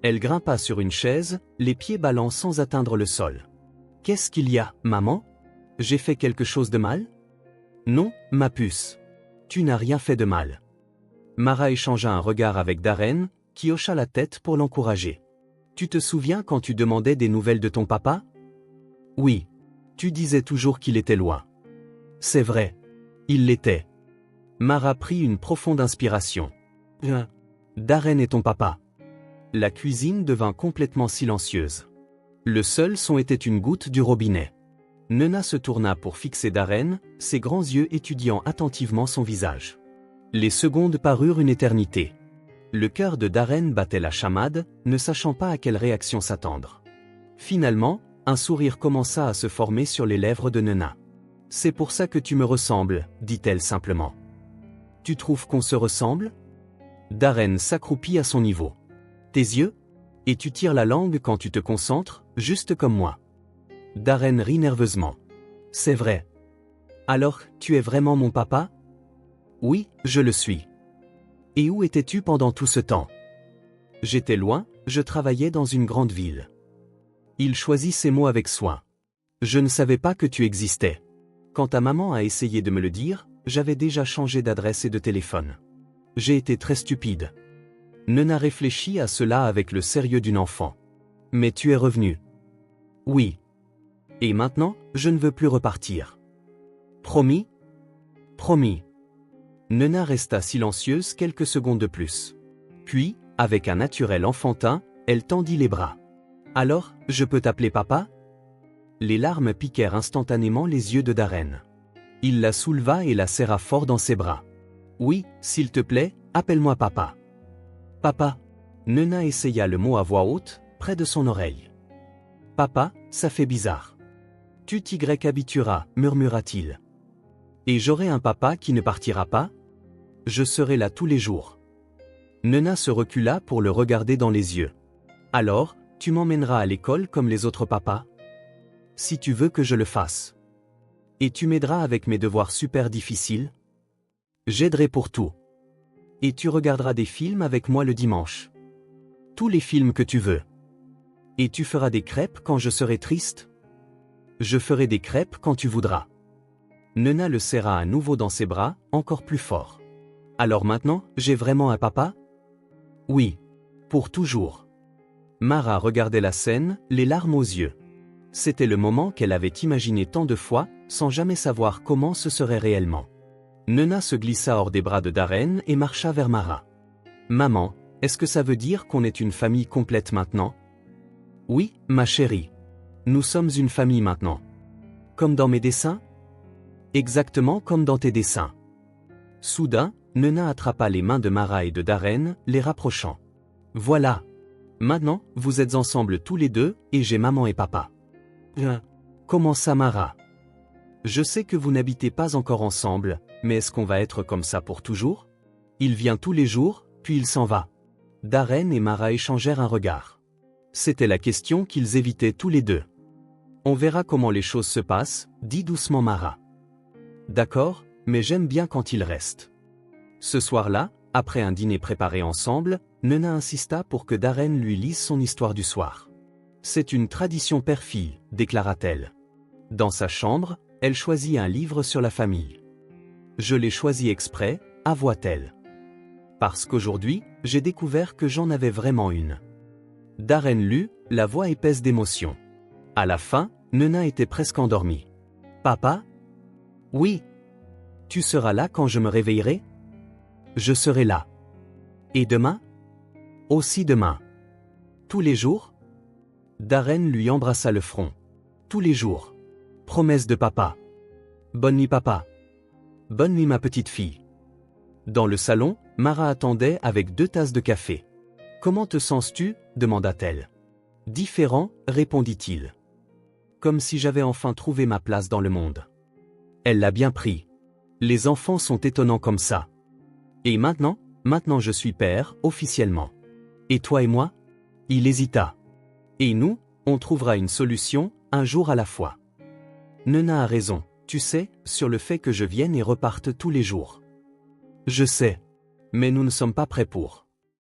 Elle grimpa sur une chaise, les pieds ballants sans atteindre le sol. « Qu'est-ce qu'il y a, maman ? J'ai fait quelque chose de mal ? » « Non, ma puce. Tu n'as rien fait de mal. » Mara échangea un regard avec Darren, qui hocha la tête pour l'encourager. « Tu te souviens quand tu demandais des nouvelles de ton papa ? » « Oui. Tu disais toujours qu'il était loin. »« C'est vrai. Il l'était. » Mara prit une profonde inspiration. « Darren est ton papa. » La cuisine devint complètement silencieuse. Le seul son était une goutte du robinet. Nena se tourna pour fixer Darren, ses grands yeux étudiant attentivement son visage. Les secondes parurent une éternité. Le cœur de Darren battait la chamade, ne sachant pas à quelle réaction s'attendre. Finalement, un sourire commença à se former sur les lèvres de Nena. « C'est pour ça que tu me ressembles, » dit-elle simplement. « Tu trouves qu'on se ressemble ?» Darren s'accroupit à son niveau. « Tes yeux ? Et tu tires la langue quand tu te concentres, juste comme moi. » Darren rit nerveusement. « C'est vrai. Alors, tu es vraiment mon papa ? » ?»« Oui, je le suis. »« Et où étais-tu pendant tout ce temps ? » ?»« J'étais loin, je travaillais dans une grande ville. » Il choisit ses mots avec soin. « Je ne savais pas que tu existais. Quand ta maman a essayé de me le dire, j'avais déjà changé d'adresse et de téléphone. J'ai été très stupide. » Nena réfléchit à cela avec le sérieux d'une enfant. « Mais tu es revenu. »« Oui. Et maintenant, je ne veux plus repartir. »« Promis ? » ?»« Promis. » Nena resta silencieuse quelques secondes de plus. Puis, avec un naturel enfantin, elle tendit les bras. « Alors, je peux t'appeler papa ?» Les larmes piquèrent instantanément les yeux de Darren. Il la souleva et la serra fort dans ses bras. « Oui, s'il te plaît, appelle-moi papa. »« Papa ?» Nena essaya le mot à voix haute, près de son oreille. « Papa, ça fait bizarre. »« Tu t'y habitueras, murmura-t-il. »« Et j'aurai un papa qui ne partira pas ? Je serai là tous les jours. » Nena se recula pour le regarder dans les yeux. « Alors, tu m'emmèneras à l'école comme les autres papas ? Si tu veux que je le fasse. Et tu m'aideras avec mes devoirs super difficiles ? J'aiderai pour tout. Et tu regarderas des films avec moi le dimanche. Tous les films que tu veux. Et tu feras des crêpes quand je serai triste ? Je ferai des crêpes quand tu voudras. » Nena le serra à nouveau dans ses bras, encore plus fort. « Alors maintenant, j'ai vraiment un papa ? » ?»« Oui. Pour toujours. » Mara regardait la scène, les larmes aux yeux. C'était le moment qu'elle avait imaginé tant de fois, sans jamais savoir comment ce serait réellement. Nena se glissa hors des bras de Darren et marcha vers Mara. « Maman, est-ce que ça veut dire qu'on est une famille complète maintenant ? » ?»« Oui, ma chérie. Nous sommes une famille maintenant. »« Comme dans mes dessins ? » ?»« Exactement comme dans tes dessins. » Soudain, Nena attrapa les mains de Mara et de Darren, les rapprochant. « Voilà. Maintenant, vous êtes ensemble tous les deux, et j'ai maman et papa. » Commença Mara. Je sais que vous n'habitez pas encore ensemble, mais est-ce qu'on va être comme ça pour toujours? Il vient tous les jours, puis il s'en va. Darren et Mara échangèrent un regard. C'était la question qu'ils évitaient tous les deux. On verra comment les choses se passent, dit doucement Mara. D'accord, mais j'aime bien quand il reste. Ce soir-là, après un dîner préparé ensemble, Nena insista pour que Darren lui lise son histoire du soir. C'est une tradition père-fille, déclara-t-elle. Dans sa chambre, elle choisit un livre sur la famille. Je l'ai choisi exprès, avoua-t-elle. Parce qu'aujourd'hui, j'ai découvert que j'en avais vraiment une. Darren lut, la voix épaisse d'émotion. À la fin, Nena était presque endormie. Papa? Oui. Tu seras là quand je me réveillerai? Je serai là. Et demain? Aussi demain. Tous les jours? Darren lui embrassa le front. Tous les jours. Promesse de papa. Bonne nuit papa. Bonne nuit ma petite fille. Dans le salon, Mara attendait avec 2 tasses de café. Comment te sens-tu? demanda-t-elle. Différent, répondit-il. Comme si j'avais enfin trouvé ma place dans le monde. Elle l'a bien pris. Les enfants sont étonnants comme ça. Et maintenant je suis père, officiellement. Et toi et moi? Il hésita. Et nous, on trouvera une solution, un jour à la fois. Nena a raison, tu sais, sur le fait que je vienne et reparte tous les jours. Je sais. Mais nous ne sommes pas prêts pour.